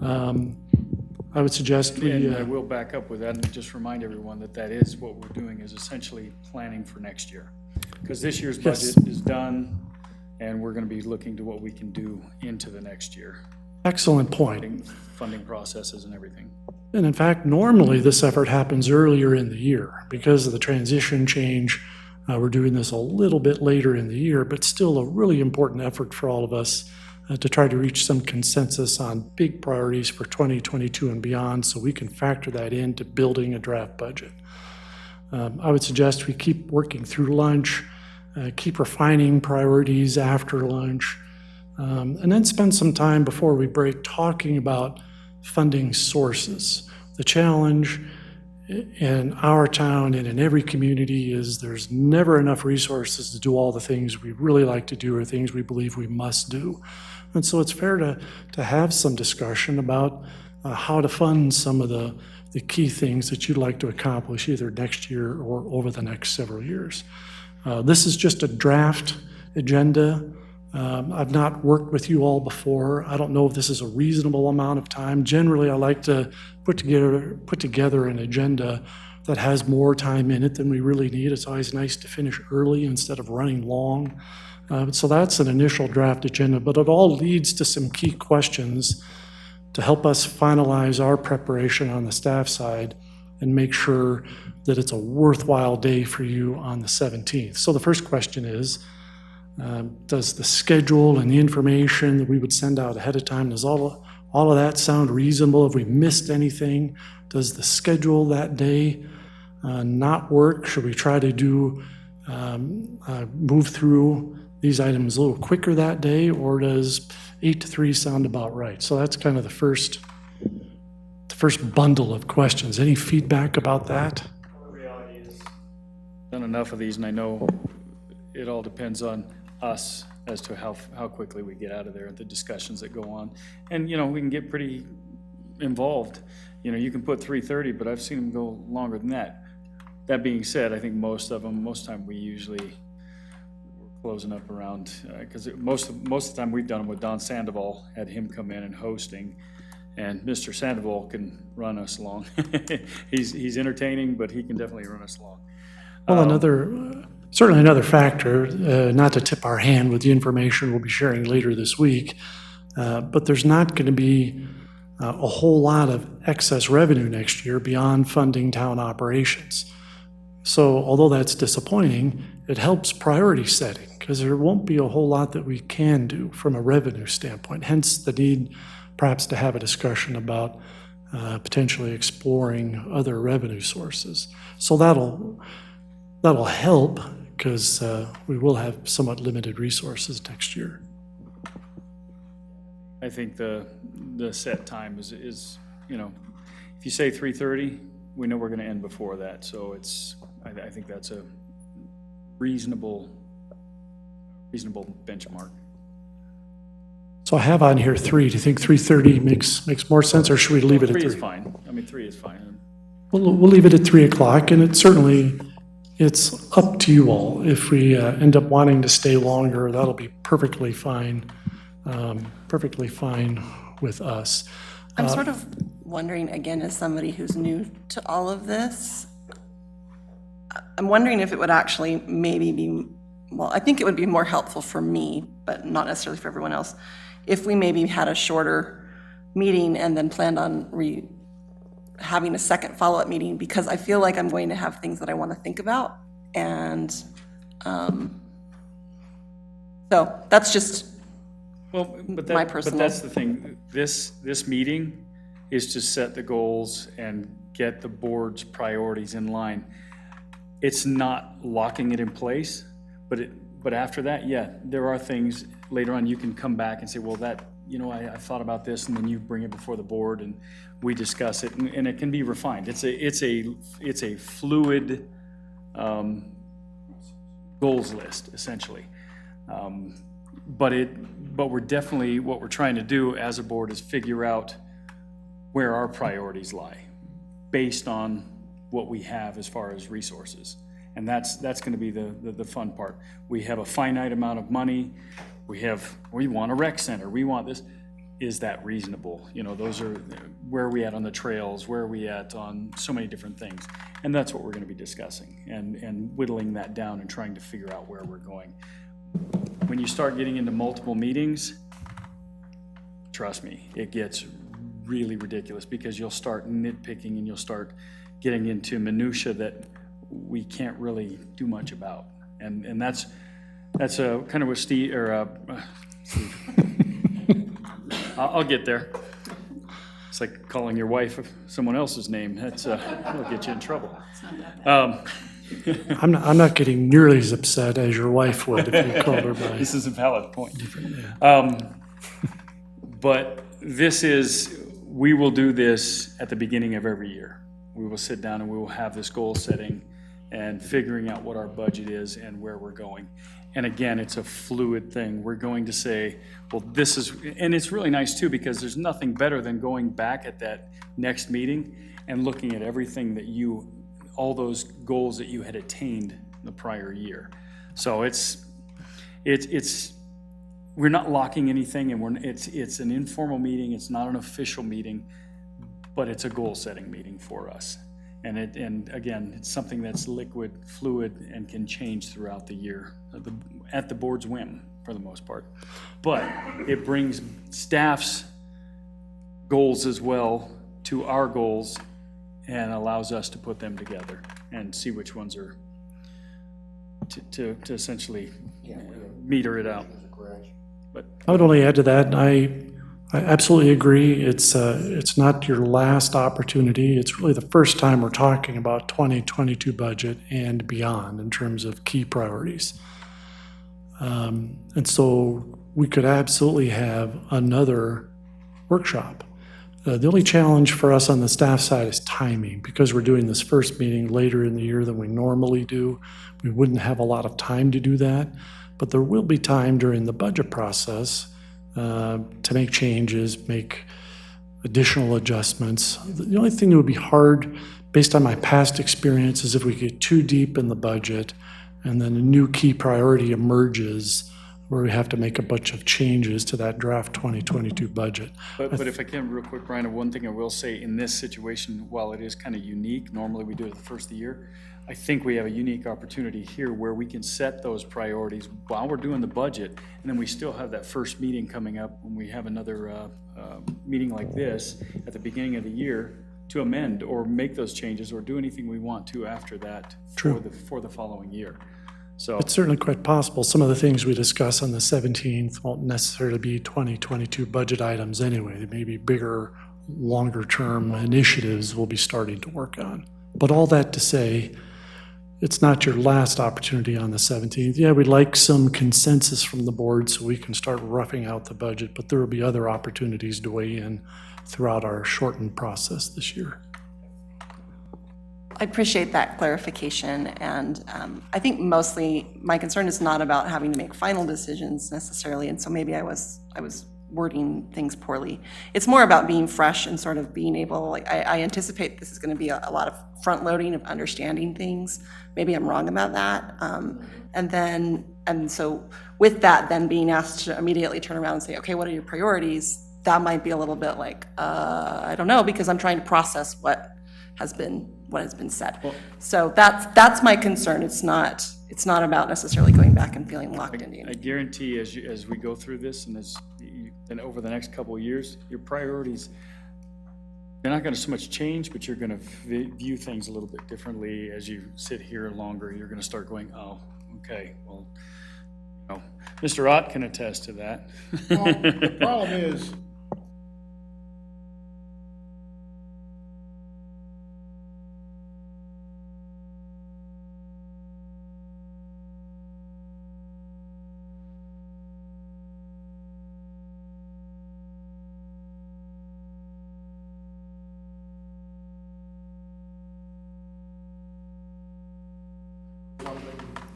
I would suggest And I will back up with that and just remind everyone that that is what we're doing, is essentially planning for next year. Because this year's Yes. budget is done, and we're going to be looking to what we can do into the next year. Excellent point. Funding processes and everything. And in fact, normally this effort happens earlier in the year. Because of the transition change, we're doing this a little bit later in the year, but still a really important effort for all of us to try to reach some consensus on big priorities for 2022 and beyond, so we can factor that into building a draft budget. I would suggest we keep working through lunch, keep refining priorities after lunch, and then spend some time before we break talking about funding sources. The challenge in our town and in every community is there's never enough resources to do all the things we really like to do or things we believe we must do. And so it's fair to have some discussion about how to fund some of the key things that you'd like to accomplish either next year or over the next several years. This is just a draft agenda. I've not worked with you all before. I don't know if this is a reasonable amount of time. Generally, I like to put together an agenda that has more time in it than we really need. It's always nice to finish early instead of running long. So that's an initial draft agenda, but it all leads to some key questions to help us finalize our preparation on the staff side and make sure that it's a worthwhile day for you on the 17th. So the first question is, does the schedule and the information that we would send out ahead of time, does all of that sound reasonable? Have we missed anything? Does the schedule that day not work? Should we try to move through these items a little quicker that day, or does 8 to 3 sound about right? So that's kind of the first bundle of questions. Any feedback about that? The reality is, done enough of these, and I know it all depends on us as to how quickly we get out of there, the discussions that go on. And, we can get pretty involved. You can put 3:30, but I've seen them go longer than that. That being said, I think most time we usually closing up around, because most of the time we've done them with Don Sandoval, had him come in and hosting, and Mr. Sandoval can run us along. He's entertaining, but he can definitely run us along. Well, certainly another factor, not to tip our hand with the information we'll be sharing later this week, but there's not going to be a whole lot of excess revenue next year beyond funding town operations. So although that's disappointing, it helps priority setting because there won't be a whole lot that we can do from a revenue standpoint, hence the need perhaps to have a discussion about potentially exploring other revenue sources. So that'll help because we will have somewhat limited resources next year. I think the set time is if you say 3:30, we know we're going to end before that. So I think that's a reasonable benchmark. So I have on here 3. Do you think 3:30 makes more sense, or should we leave it at 3? 3 is fine. 3 is fine. We'll leave it at 3 o'clock, and it's up to you all. If we end up wanting to stay longer, that'll be perfectly fine with us. I'm sort of wondering, again, as somebody who's new to all of this, I'm wondering if it would actually maybe be, I think it would be more helpful for me, but not necessarily for everyone else, if we maybe had a shorter meeting and then planned on having a second follow-up meeting, because I feel like I'm going to have things that I want to think about. And so that's just my personal. But that's the thing. This meeting is to set the goals and get the board's priorities in line. It's not locking it in place, but after that, yeah, there are things later on you can come back and say, well, that, I thought about this, and then you bring it before the board and we discuss it, and it can be refined. It's a fluid goals list, essentially. But we're definitely, what we're trying to do as a board is figure out where our priorities lie based on what we have as far as resources. And that's going to be the fun part. We have a finite amount of money. We want a rec center. We want this. Is that reasonable? Those are, where are we at on the trails? Where are we at on so many different things? And that's what we're going to be discussing and whittling that down and trying to figure out where we're going. When you start getting into multiple meetings, trust me, it gets really ridiculous because you'll start nitpicking and you'll start getting into minutia that we can't really do much about. And that's kind of what Steve, I'll get there. It's like calling your wife someone else's name. That'll get you in trouble. I'm not getting nearly as upset as your wife would if you called her by. This is a valid point. Yeah. But we will do this at the beginning of every year. we will sit down and we will have this goal setting and figuring out what our budget is and where we're going. And again, it's a fluid thing. We're going to say, well, this is, and it's really nice too, because there's nothing better than going back at that next meeting and looking at everything that you, all those goals that you had attained the prior year. So it's, we're not locking anything, and it's an informal meeting. It's not an official meeting, but it's a goal-setting meeting for us. And again, it's something that's liquid, fluid, and can change throughout the year at the board's whim for the most part. But it brings staff's goals as well to our goals and allows us to put them together and see which ones are to essentially meter it out. But I would only add to that, I absolutely agree. It's not your last opportunity. It's really the first time we're talking about 2022 budget and beyond in terms of key priorities. And so we could absolutely have another workshop. The only challenge for us on the staff side is timing. Because we're doing this first meeting later in the year than we normally do, we wouldn't have a lot of time to do that. But there will be time during the budget process to make changes, make additional adjustments. The only thing that would be hard, based on my past experience, is if we get too deep in the budget and then a new key priority emerges where we have to make a bunch of changes to that draft 2022 budget. But if I can, real quick, Brian, one thing I will say in this situation, while it is kind of unique, normally we do it at the first of the year, I think we have a unique opportunity here where we can set those priorities while we're doing the budget, and then we still have that first meeting coming up when we have another meeting like this at the beginning of the year to amend or make those changes or do anything we want to after that for the following year. So it's certainly quite possible. Some of the things we discuss on the 17th won't necessarily be 2022 budget items anyway. They may be bigger, longer-term initiatives we'll be starting to work on. But all that to say, it's not your last opportunity on the 17th. Yeah, we'd like some consensus from the board so we can start roughing out the budget, but there will be other opportunities to weigh in throughout our shortened process this year. I appreciate that clarification, and I think mostly my concern is not about having to make final decisions necessarily, and so maybe I was wording things poorly. It's more about being fresh and sort of being able, like, I anticipate this is going to be a lot of front loading of understanding things. Maybe I'm wrong about that. And so with that, then being asked to immediately turn around and say, okay, what are your priorities? That might be a little bit like, I don't know, because I'm trying to process what has been said. So that's my concern. It's not about necessarily going back and feeling locked in. I guarantee as we go through this and over the next couple of years, your priorities, they're not going to so much change, but you're going to view things a little bit differently as you sit here longer. You're going to start going, oh, okay, well, you know, Mr. Ott can attest to that. Well, the problem is,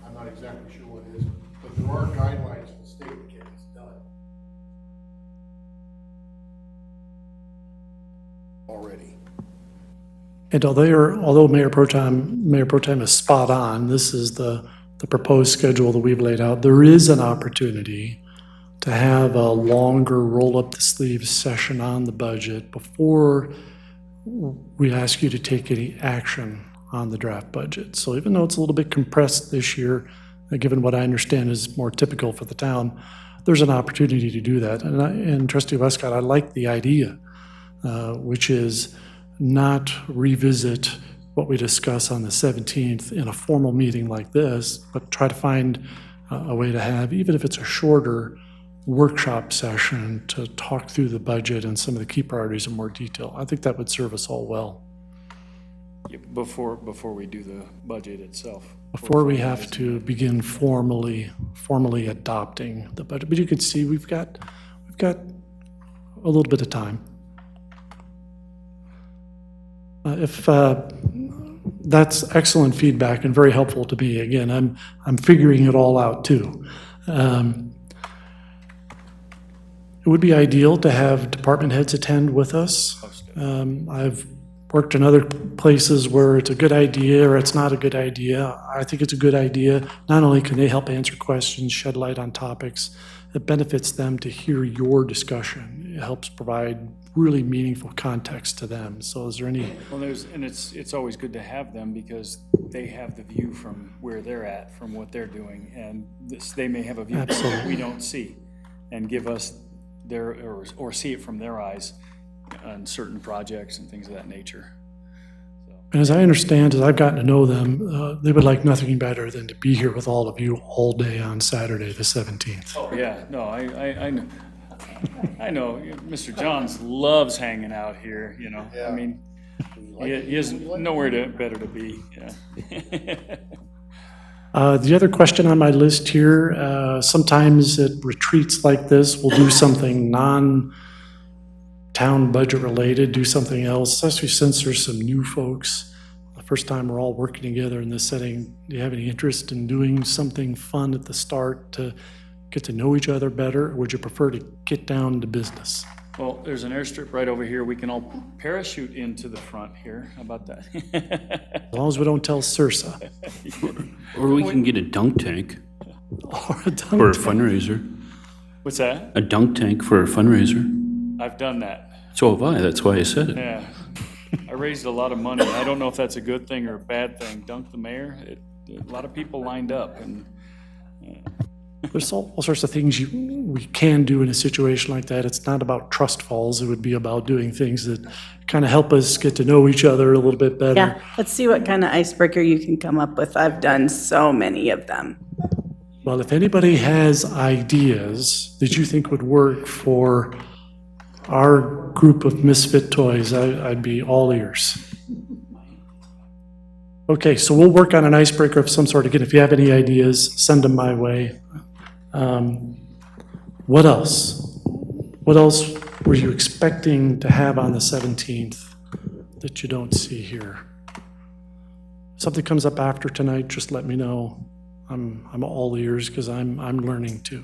I'm not exactly sure what it is, but there are guidelines in the state that get this done already. And although Mayor Pro Tem is spot on, this is the proposed schedule that we've laid out, there is an opportunity to have a longer roll-up-the-sleeves session on the budget before we ask you to take any action on the draft budget. So even though it's a little bit compressed this year, given what I understand is more typical for the town, there's an opportunity to do that. And Trustee Westcott, I like the idea, which is not revisit what we discuss on the 17th in a formal meeting like this, but try to find a way to have, even if it's a shorter workshop session, to talk through the budget and some of the key priorities in more detail. I think that would serve us all well. Before we do the budget itself. Before we have to begin formally adopting the budget. But you can see we've got a little bit of time. That's excellent feedback and very helpful to me. Again, I'm figuring it all out too. It would be ideal to have department heads attend with us. I've worked in other places where it's a good idea or it's not a good idea. I think it's a good idea. Not only can they help answer questions, shed light on topics, it benefits them to hear your discussion. It helps provide really meaningful context to them. So is there any? Well, it's always good to have them because they have the view from where they're at, from what they're doing, and they may have a view that we don't see, and give us their, or see it from their eyes on certain projects and things of that nature. And as I understand, as I've gotten to know them, they would like nothing better than to be here with all of you all day on Saturday, the 17th. Oh, yeah, no, I know. I know, Mr. Johns loves hanging out here, you know, I mean, he has nowhere better to be, yeah. The other question on my list here, sometimes at retreats like this, we'll do something non-town budget related, do something else, especially since there's some new folks. The first time we're all working together in this setting, do you have any interest in doing something fun at the start to get to know each other better, or would you prefer to get down to business? Well, there's an airstrip right over here. We can all parachute into the front here. How about that? As long as we don't tell Sursa. Or we can get a dunk tank Or a dunk for a tank. fundraiser. What's that? A dunk tank for a fundraiser. I've done that. So have I, that's why I said it. Yeah. I raised a lot of money. I don't know if that's a good thing or a bad thing. Dunk the mayor, a lot of people lined up, and There's all sorts of things we can do in a situation like that. It's not about trust falls. It would be about doing things that kind of help us get to know each other a little bit better. Yeah, let's see what kind of icebreaker you can come up with. I've done so many of them. Well, if anybody has ideas that you think would work for our group of misfit toys, I'd be all ears. Okay, so we'll work on an icebreaker of some sort. Again, if you have any ideas, send them my way. What else? What else were you expecting to have on the 17th that you don't see here? If something comes up after tonight, just let me know. I'm all ears because I'm learning too.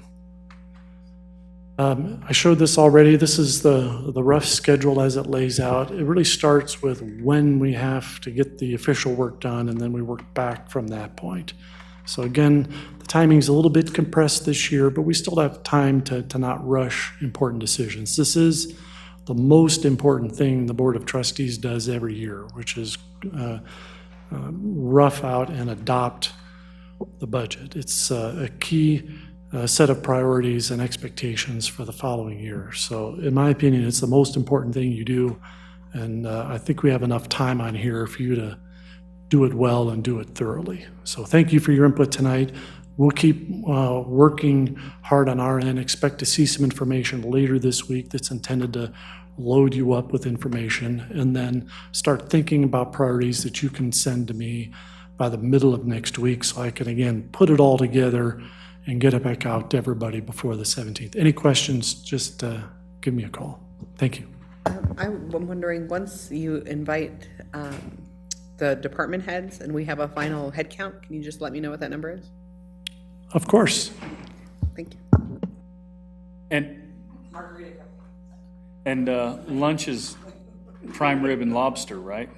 I showed this already. This is the rough schedule as it lays out. It really starts with when we have to get the official work done, and then we work back from that point. So again, the timing's a little bit compressed this year, but we still have time to not rush important decisions. This is the most important thing the Board of Trustees does every year, which is rough out and adopt the budget. It's a key set of priorities and expectations for the following year. So in my opinion, it's the most important thing you do, and I think we have enough time on here for you to do it well and do it thoroughly. So thank you for your input tonight. We'll keep working hard on our end. Expect to see some information later this week that's intended to load you up with information, and then start thinking about priorities that you can send to me by the middle of next week, so I can again put it all together and get it back out to everybody before the 17th. Any questions, just give me a call. Thank you. I'm wondering, once you invite the department heads and we have a final head count, can you just let me know what that number is? Of course. Thank you. And lunch is prime rib and lobster, right?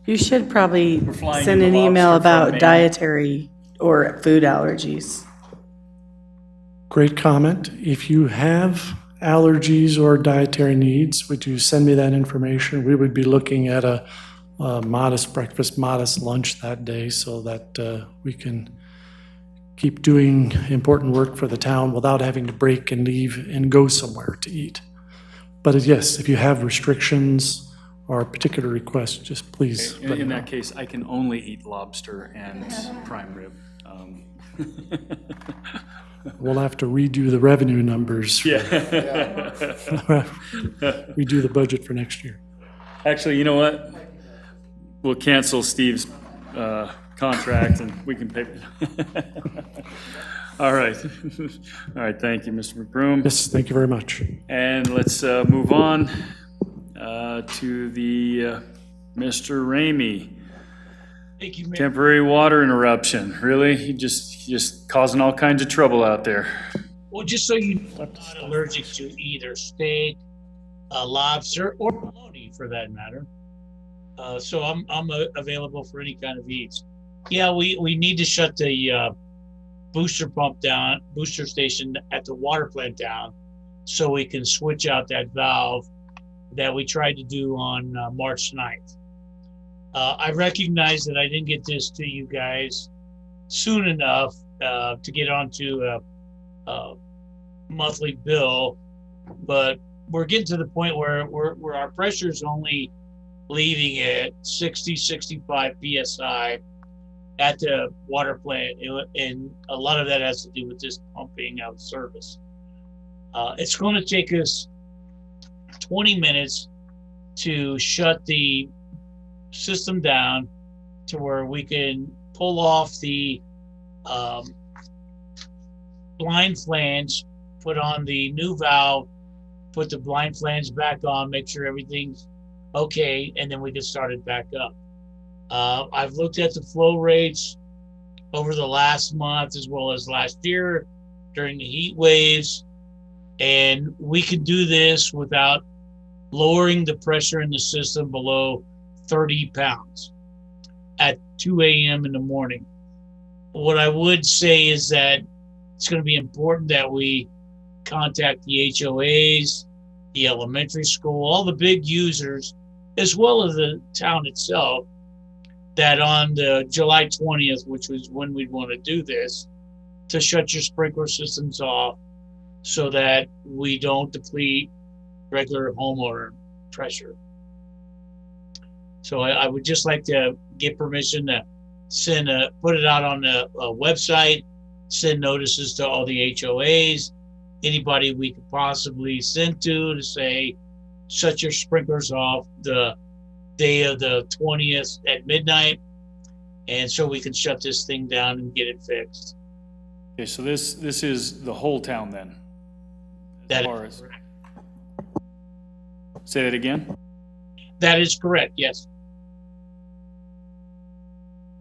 You should probably We're flying send in an the email lobster from about Maine. dietary or food allergies. Great comment. If you have allergies or dietary needs, would you send me that information? We would be looking at a modest breakfast, modest lunch that day, so that we can keep doing important work for the town without having to break and leave and go somewhere to eat. But yes, if you have restrictions or particular requests, just please let me In know. that case, I can only eat lobster and prime rib. We'll have to redo the revenue numbers. Yeah. Redo the budget for next year. Actually, you know what? We'll cancel Steve's contract and we can pay. All right. All right, thank you, Mr. McBroom. Yes, thank you very much. And let's move on. to the Mr. Ramey. Thank you, Mayor. Temporary water interruption, really? You just causing all kinds of trouble out there. Well, just so you know, I'm not allergic to either steak, lobster, or bologna for that matter. So I'm available for any kind of eats. Yeah, we need to shut the booster station at the water plant down so we can switch out that valve that we tried to do on March 9th. I recognize that I didn't get this to you guys soon enough to get onto a monthly bill, but we're getting to the point where our pressure is only leaving at 60, 65 PSI at the water plant, and a lot of that has to do with this pumping out of service. It's going to take us 20 minutes to shut the system down to where we can pull off the blind flange, put on the new valve, put the blind flange back on, make sure everything's okay, and then we can start it back up. I've looked at the flow rates over the last month as well as last year during the heat waves, and we can do this without lowering the pressure in the system below 30 pounds at 2 a.m. in the morning. What I would say is that it's going to be important that we contact the HOAs, the elementary school, all the big users, as well as the town itself, that on the July 20th, which was when we'd want to do this, to shut your sprinkler systems off so that we don't deplete regular homeowner pressure. So I would just like to get permission to put it out on the website, send notices to all the HOAs, anybody we could possibly send to say, shut your sprinklers off the day of the 20th at midnight, and so we can shut this thing down and get it fixed. Okay, so this is the whole town then? That As far as, say that again? That is correct, yes.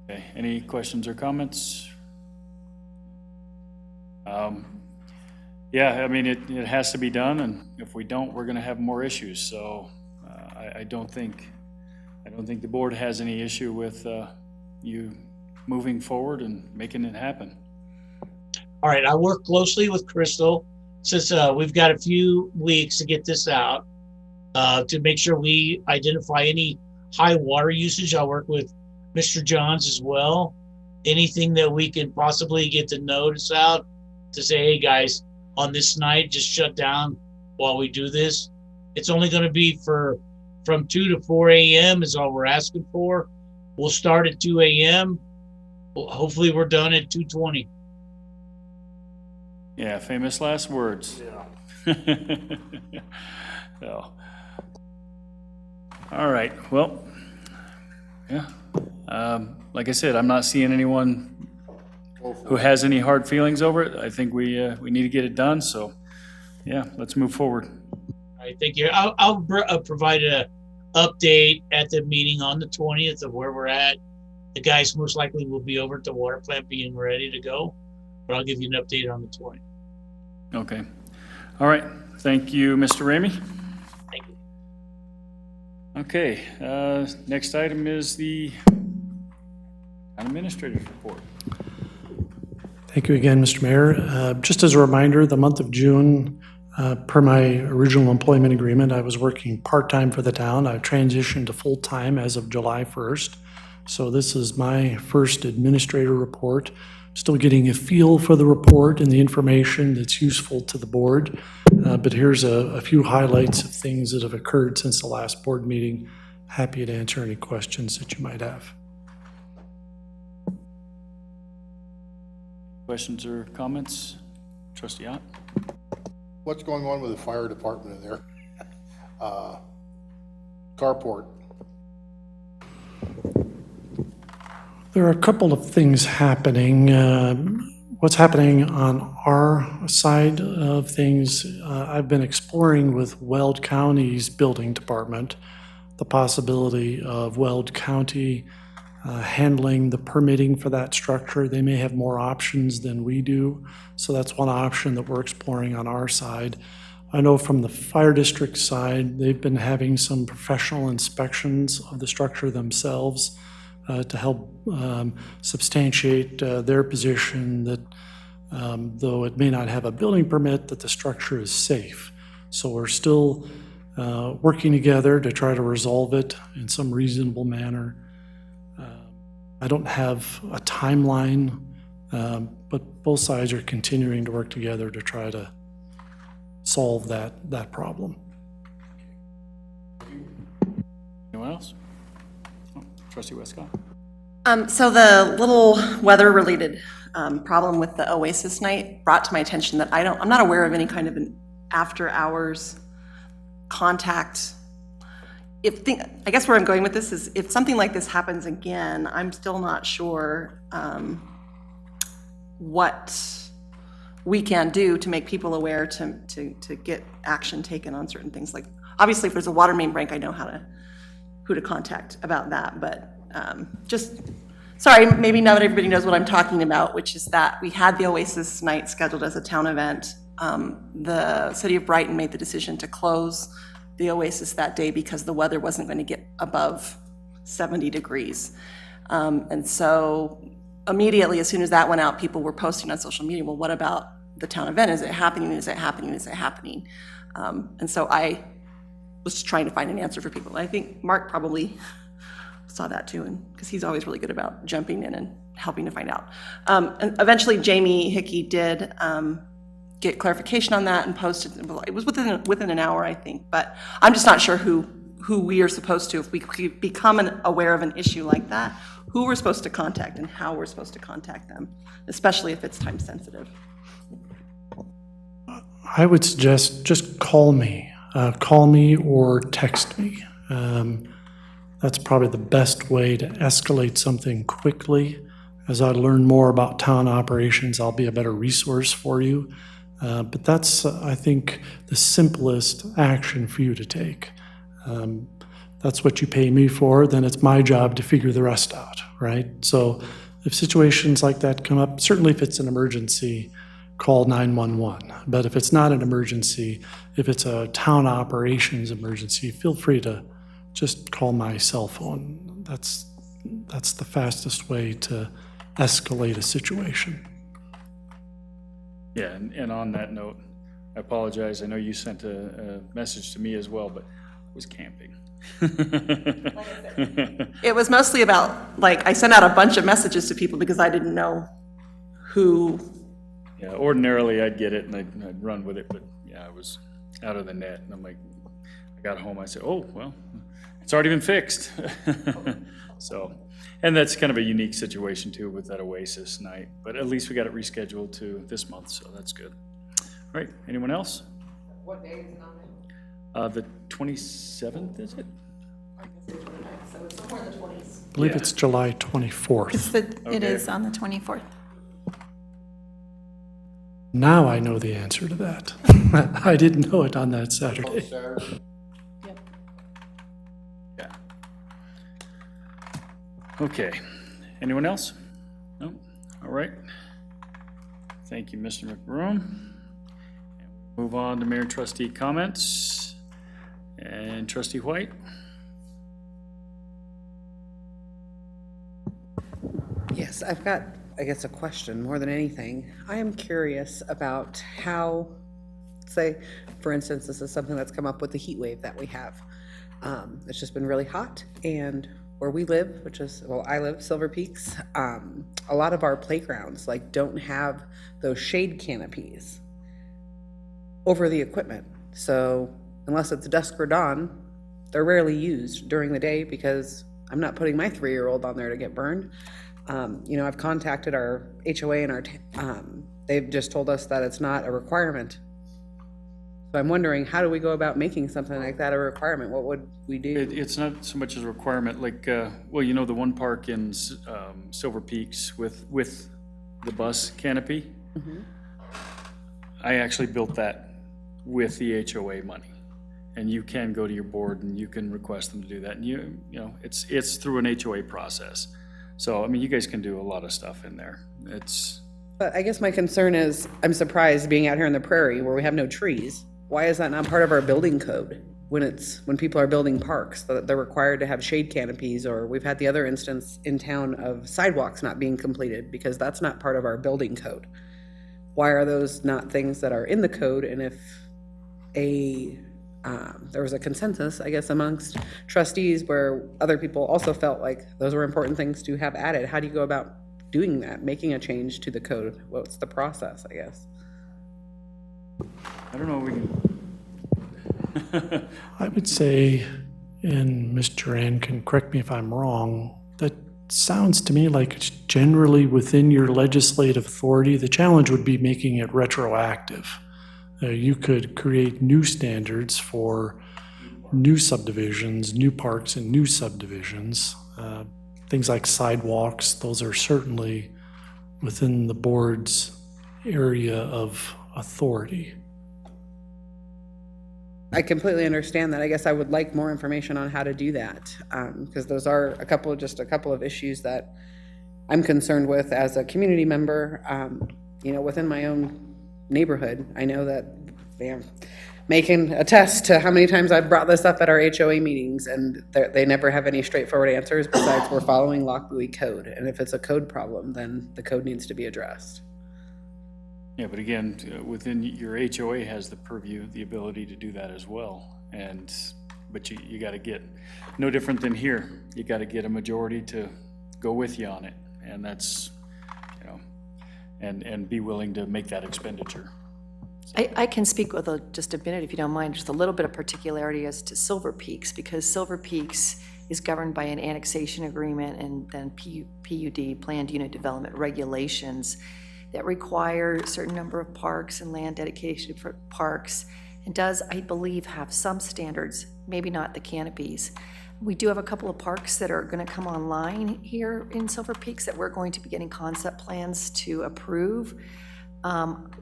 Okay, any questions or comments? Yeah, I mean, it has to be done, and if we don't, we're gonna have more issues, so I don't think the board has any issue with you moving forward and making it happen. All right, I work closely with Crystal since we've got a few weeks to get this out to make sure we identify any high water usage. I'll work with Mr. Johns as well. Anything that we can possibly get the notice out to say, hey guys, on this night, just shut down while we do this. It's only going to be from 2 to 4 a.m. is all we're asking for. We'll start at 2 a.m. Hopefully we're done at 2:20. Yeah, famous last words. Yeah. So, all right, well, yeah. Like I said, I'm not seeing anyone who has any hard feelings over it. I think we need to get it done, so yeah, let's move forward. All right, thank you. I'll provide a update at the meeting on the 20th of where we're at. The guys most likely will be over at the water plant being ready to go, but I'll give you an update on the 20th. Okay. All right. Thank you, Mr. Ramey. Thank you. Okay, next item is the town administrator's report. Thank you again, Mr. Mayor. Just as a reminder, the month of June, per my original employment agreement, I was working part-time for the town. I've transitioned to full-time as of July 1st. So this is my first administrator report. Still getting a feel for the report and the information that's useful to the board. But here's a few highlights of things that have occurred since the last board meeting. Happy to answer any questions that you might have. Questions or comments? Trustee Ott? What's going on with the fire department in there? Carport. There are a couple of things happening. what's happening on our side of things, I've been exploring with Weld County's building department the possibility of Weld County handling the permitting for that structure. They may have more options than we do, so that's one option that we're exploring on our side. I know from the fire district side, they've been having some professional inspections of the structure themselves to help substantiate their position that though it may not have a building permit, that the structure is safe. So we're still working together to try to resolve it in some reasonable manner. I don't have a timeline, but both sides are continuing to work together to try to solve that problem. Anyone else? Oh, Trustee Westcott? So the little weather-related problem with the Oasis night brought to my attention that I'm not aware of any kind of an after-hours contact. I guess where I'm going with this is if something like this happens again, I'm still not sure what we can do to make people aware to get action taken on certain things. Like, obviously, if there's a water main break, I know who to contact about that, but sorry, maybe not everybody knows what I'm talking about, which is that we had the Oasis night scheduled as a town event. The city of Brighton made the decision to close the Oasis that day because the weather wasn't going to get above 70 degrees. And so immediately, as soon as that went out, people were posting on social media, well, what about the town event? Is it happening? Is it happening? Is it happening? And so I was trying to find an answer for people. I think Mark probably saw that too, and because he's always really good about jumping in and helping to find out. And eventually, Jamie Hickey did get clarification on that and posted. It was within an hour, I think. But I'm just not sure who we are supposed to, if we become aware of an issue like that, who we're supposed to contact and how we're supposed to contact them, especially if it's time sensitive. I would suggest just call me or text me. That's probably the best way to escalate something quickly. As I learn more about town operations, I'll be a better resource for you. But that's, I think, the simplest action for you to take. That's what you pay me for, then it's my job to figure the rest out, right? So if situations like that come up, certainly if it's an emergency, call 911. But if it's not an emergency, if it's a town operations emergency, feel free to just call my cell phone. That's the fastest way to escalate a situation. Yeah, and on that note, I apologize. I know you sent a message to me as well, but I was camping. It was mostly about, I sent out a bunch of messages to people because I didn't know who. Yeah, ordinarily I'd get it and I'd run with it, but yeah, I was out of the net. And I'm like, I got home, I said, oh, well, it's already been fixed. So, and that's kind of a unique situation too with that Oasis night, but at least we got it rescheduled to this month, so that's good. All right, anyone else? What day is it on there? The 27th, is it? So it's somewhere in the 20s. I believe it's July 24th. It is on the 24th. Now I know the answer to that. I didn't know it on that Saturday. Yeah. Okay, anyone else? No? All right. Thank you, Mr. McBroom. Move on to Mayor and Trustee comments. And Trustee White? Yes, I've got, I guess, a question more than anything. I am curious about how, say, for instance, this is something that's come up with the heat wave that we have. It's just been really hot, and where we live, which is, well, I live Silver Peaks, a lot of our playgrounds don't have those shade canopies over the equipment. So unless it's dusk or dawn, they're rarely used during the day because I'm not putting my 3-year-old on there to get burned. I've contacted our HOA and they've just told us that it's not a requirement. So I'm wondering, how do we go about making something like that a requirement? What would we do? It's not so much as a requirement, the one park in Silver Peaks with the bus canopy. I actually built that with the HOA money. And you can go to your board and you can request them to do that. And you know, it's through an HOA process. So, I mean, you guys can do a lot of stuff in there. But I guess my concern is, I'm surprised being out here in the prairie where we have no trees. Why is that not part of our building code when people are building parks, that they're required to have shade canopies? Or we've had the other instance in town of sidewalks not being completed because that's not part of our building code. Why are those not things that are in the code? And if there was a consensus, I guess, amongst trustees where other people also felt like those were important things to have added. How do you go about doing that, making a change to the code? What's the process, I guess? I don't know, we can. I would say, and Ms. Duran can correct me if I'm wrong, that sounds to me like it's generally within your legislative authority. The challenge would be making it retroactive. You could create new standards for new subdivisions, new parks and new subdivisions. Things like sidewalks, those are certainly within the board's area of authority. I completely understand that. I guess I would like more information on how to do that, because those are a couple of issues that I'm concerned with as a community member. Within my own neighborhood, I know that May can attest to how many times I've brought this up at our HOA meetings, and they never have any straightforward answers besides we're following Lochbuie code. And if it's a code problem, then the code needs to be addressed. Yeah, but again, within your HOA has the purview, the ability to do that as well. But you got to get, no different than here, you got to get a majority to go with you on it. And that's, and be willing to make that expenditure. I can speak with just a minute, if you don't mind, just a little bit of particularity as to Silver Peaks, because Silver Peaks is governed by an annexation agreement and then PUD, Planned Unit Development Regulations, that require a certain number of parks and land dedication for parks, and does, I believe, have some standards, maybe not the canopies. We do have a couple of parks that are going to come online here in Silver Peaks that we're going to be getting concept plans to approve.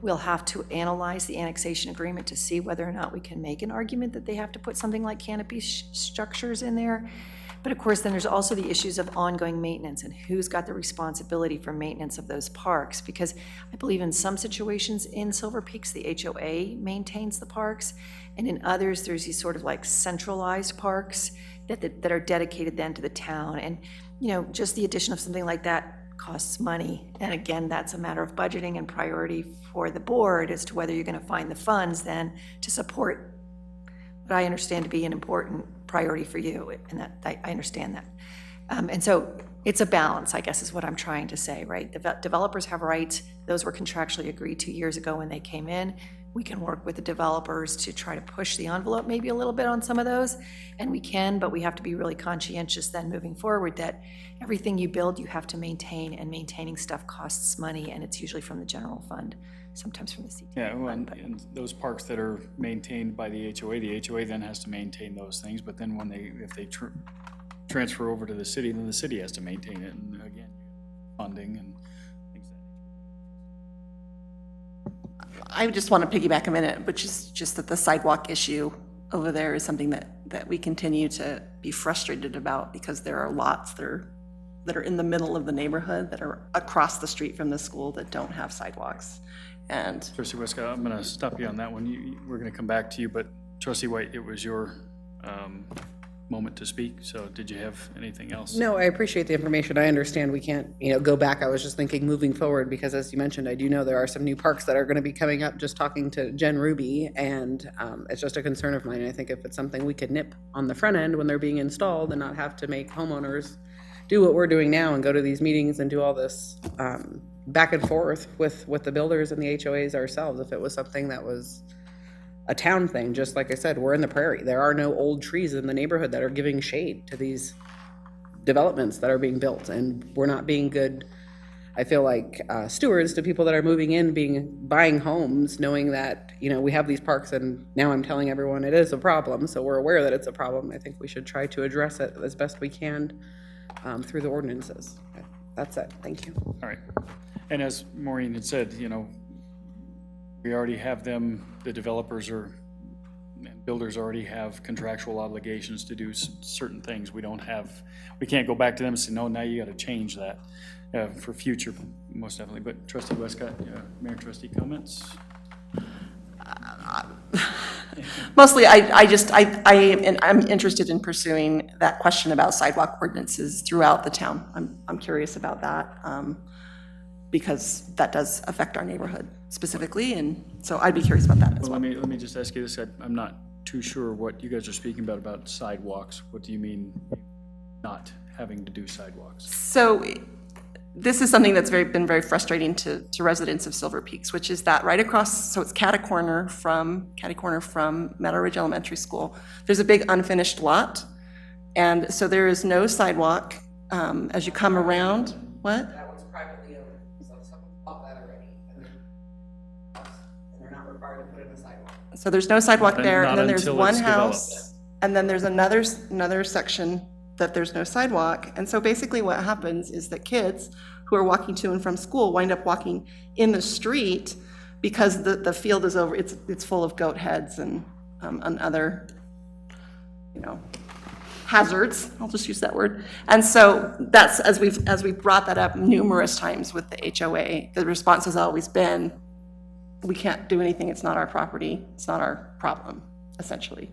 We'll have to analyze the annexation agreement to see whether or not we can make an argument that they have to put something like canopy structures in there. But of course, then there's also the issues of ongoing maintenance and who's got the responsibility for maintenance of those parks. Because I believe in some situations in Silver Peaks, the HOA maintains the parks, and in others, there's these sort of like centralized parks that are dedicated then to the town. And, just the addition of something like that costs money. And again, that's a matter of budgeting and priority for the board as to whether you're going to find the funds then to support what I understand to be an important priority for you, and that I understand that. And so it's a balance, I guess, is what I'm trying to say, right? Developers have rights. Those were contractually agreed to years ago when they came in. We can work with the developers to try to push the envelope maybe a little bit on some of those, and we can, but we have to be really conscientious then moving forward that everything you build, you have to maintain, and maintaining stuff costs money, and it's usually from the general fund, sometimes from the CT. Yeah, well, and those parks that are maintained by the HOA then has to maintain those things, but then if they transfer over to the city, then the city has to maintain it, and again, funding and things like that. I just want to piggyback a minute, which is just that the sidewalk issue over there is something that we continue to be frustrated about, because there are lots that are in the middle of the neighborhood that are across the street from the school that don't have sidewalks. And Trustee Westcott, I'm going to stop you on that one. We're going to come back to you, but Trustee White, it was your moment to speak, so did you have anything else? No, I appreciate the information. I understand we can't, go back. I was just thinking moving forward, because as you mentioned, I do know there are some new parks that are going to be coming up, just talking to Jen Ruby, and it's just a concern of mine. I think if it's something we could nip on the front end when they're being installed and not have to make homeowners do what we're doing now and go to these meetings and do all this back and forth with the builders and the HOAs ourselves, if it was something that was a town thing. Just like I said, we're in the prairie. There are no old trees in the neighborhood that are giving shade to these developments that are being built, and we're not being good, I feel like, stewards to people that are moving in, buying homes, knowing that, we have these parks, and now I'm telling everyone it is a problem, so we're aware that it's a problem. I think we should try to address it as best we can through the ordinances. That's it. Thank you. All right. And as Maureen had said, you know, we already have them, the developers and builders already have contractual obligations to do certain things. We can't go back to them and say, no, now you got to change that for future, most definitely. But Trustee Westcott, Mayor and Trustee comments? Mostly, I'm interested in pursuing that question about sidewalk ordinances throughout the town. I'm curious about that, because that does affect our neighborhood specifically, and so I'd be curious about that as Well, well. let me just ask you this. I'm not too sure what you guys are speaking about sidewalks. What do you mean not having to do sidewalks? So this is something that's been very frustrating to residents of Silver Peaks, which is that right across, so it's catty corner from Meadow Ridge Elementary School. There's a big unfinished lot, and so there is no sidewalk as you come around. What? That one's privately owned, so someone bought that already, and they're not required to put in a sidewalk. So there's no sidewalk there, Not and then there's until one it's house, and then there's another section that there's no sidewalk. And so basically what happens is that kids who are walking to and from school wind up walking in the street because the field is over, it's full of goat heads and other, hazards, I'll just use that word. And so that's, as we've brought that up numerous times with the HOA, the response has always been, we can't do anything, it's not our property, it's not our problem, essentially.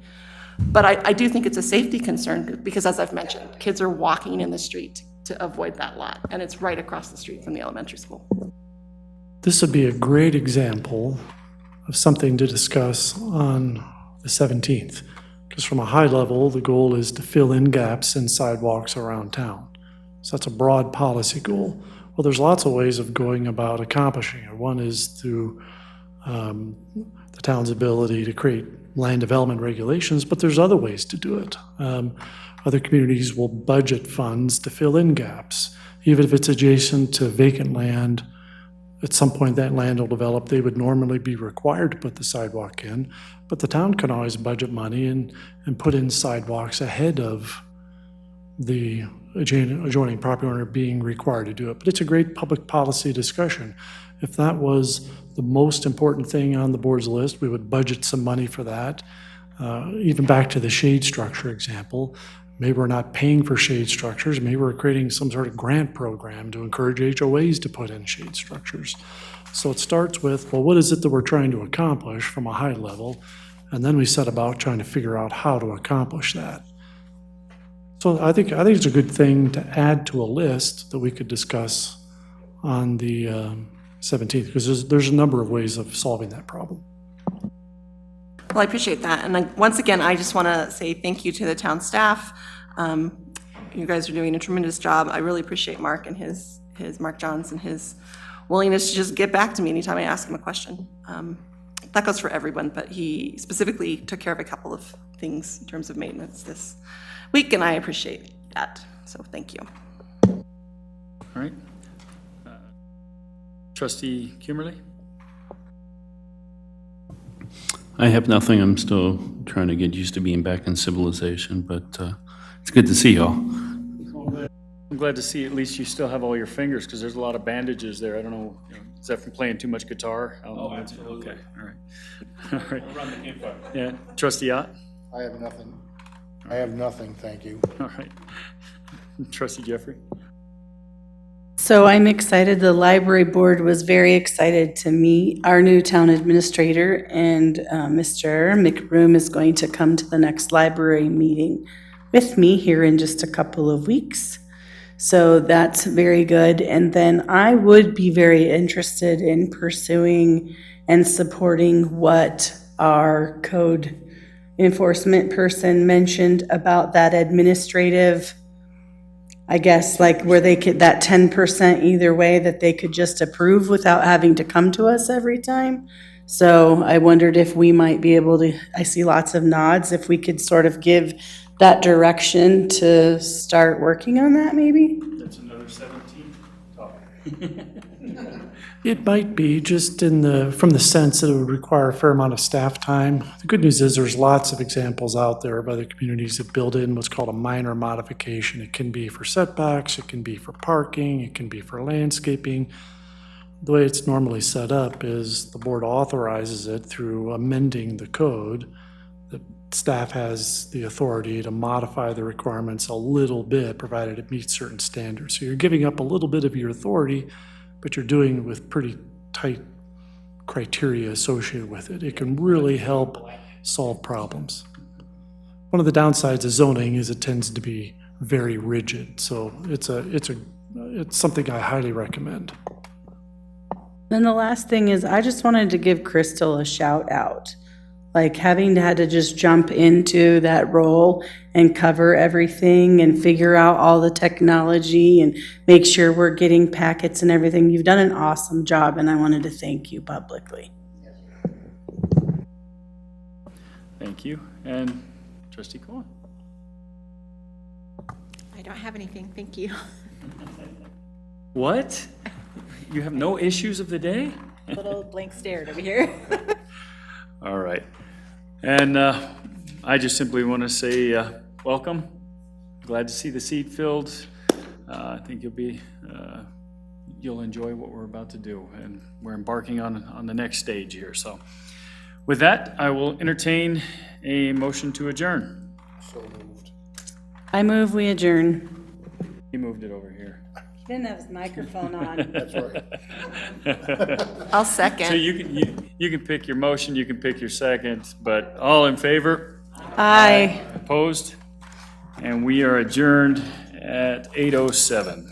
But I do think it's a safety concern because, as I've mentioned, kids are walking in the street to avoid that lot, and it's right across the street from the elementary school. This would be a great example of something to discuss on the 17th, because from a high level, the goal is to fill in gaps in sidewalks around town. So that's a broad policy goal. Well, there's lots of ways of going about accomplishing it. One is through the town's ability to create land development regulations, but there's other ways to do it. Other communities will budget funds to fill in gaps. Even if it's adjacent to vacant land, at some point that land will develop, they would normally be required to put the sidewalk in, but the town can always budget money and put in sidewalks ahead of the adjoining property owner being required to do it. But it's a great public policy discussion. If that was the most important thing on the board's list, we would budget some money for that. Even back to the shade structure example, maybe we're not paying for shade structures, maybe we're creating some sort of grant program to encourage HOAs to put in shade structures. So it starts with, well, what is it that we're trying to accomplish from a high level? And then we set about trying to figure out how to accomplish that. So I think it's a good thing to add to a list that we could discuss on the 17th, because there's a number of ways of solving that problem. Well, I appreciate that. And once again, I just want to say thank you to the town staff. You guys are doing a tremendous job. I really appreciate Mark and his Mark Johns and his willingness to just get back to me anytime I ask him a question. That goes for everyone, but he specifically took care of a couple of things in terms of maintenance this week, and I appreciate that. So thank you. All right. Trustee Kimberly? I have nothing. I'm still trying to get used to being back in civilization, but it's good to see y'all. I'm glad to see at least you still have all your fingers, because there's a lot of bandages there. I don't know, is that from playing too much guitar? Oh, absolutely. Okay, all right. All right. Around the campfire. Yeah, Trustee Ott? I have nothing. I have nothing, thank you. All right. Trustee Jeffrey? So I'm excited. The library board was very excited to meet our new town administrator, and Mr. McBroom is going to come to the next library meeting with me here in just a couple of weeks. So that's very good. And then I would be very interested in pursuing and supporting what our code enforcement person mentioned about that administrative, I guess, like where they could, that 10% either way that they could just approve without having to come to us every time. So I wondered if we might be able to, I see lots of nods, if we could sort of give that direction to start working on that maybe? That's another 17 topic. It might be just from the sense that it would require a fair amount of staff time. The good news is there's lots of examples out there of other communities that build in what's called a minor modification. It can be for setbacks, it can be for parking, it can be for landscaping. the way it's normally set up is the board authorizes it through amending the code. The staff has the authority to modify the requirements a little bit, provided it meets certain standards. So you're giving up a little bit of your authority, but you're doing it with pretty tight criteria associated with it. It can really help solve problems. One of the downsides of zoning is it tends to be very rigid, so it's something I highly recommend. Then the last thing is, I just wanted to give Crystal a shout out. Like having had to just jump into that role and cover everything and figure out all the technology and make sure we're getting packets and everything. You've done an awesome job, and I wanted to thank you publicly. Thank you. And Trustee Cohen? I don't have anything, thank you. What? You have no issues of the day? Little blank stare over here. All right. And I just simply want to say welcome. Glad to see the seat filled. I think you'll enjoy what we're about to do, and we're embarking on the next stage here. So with that, I will entertain a motion to adjourn. So moved. I move we adjourn. He moved it over here. He didn't have his microphone on. That's right. I'll second. So you can pick your motion, you can pick your second, but all in favor? Aye. Opposed? And we are adjourned at 8:07.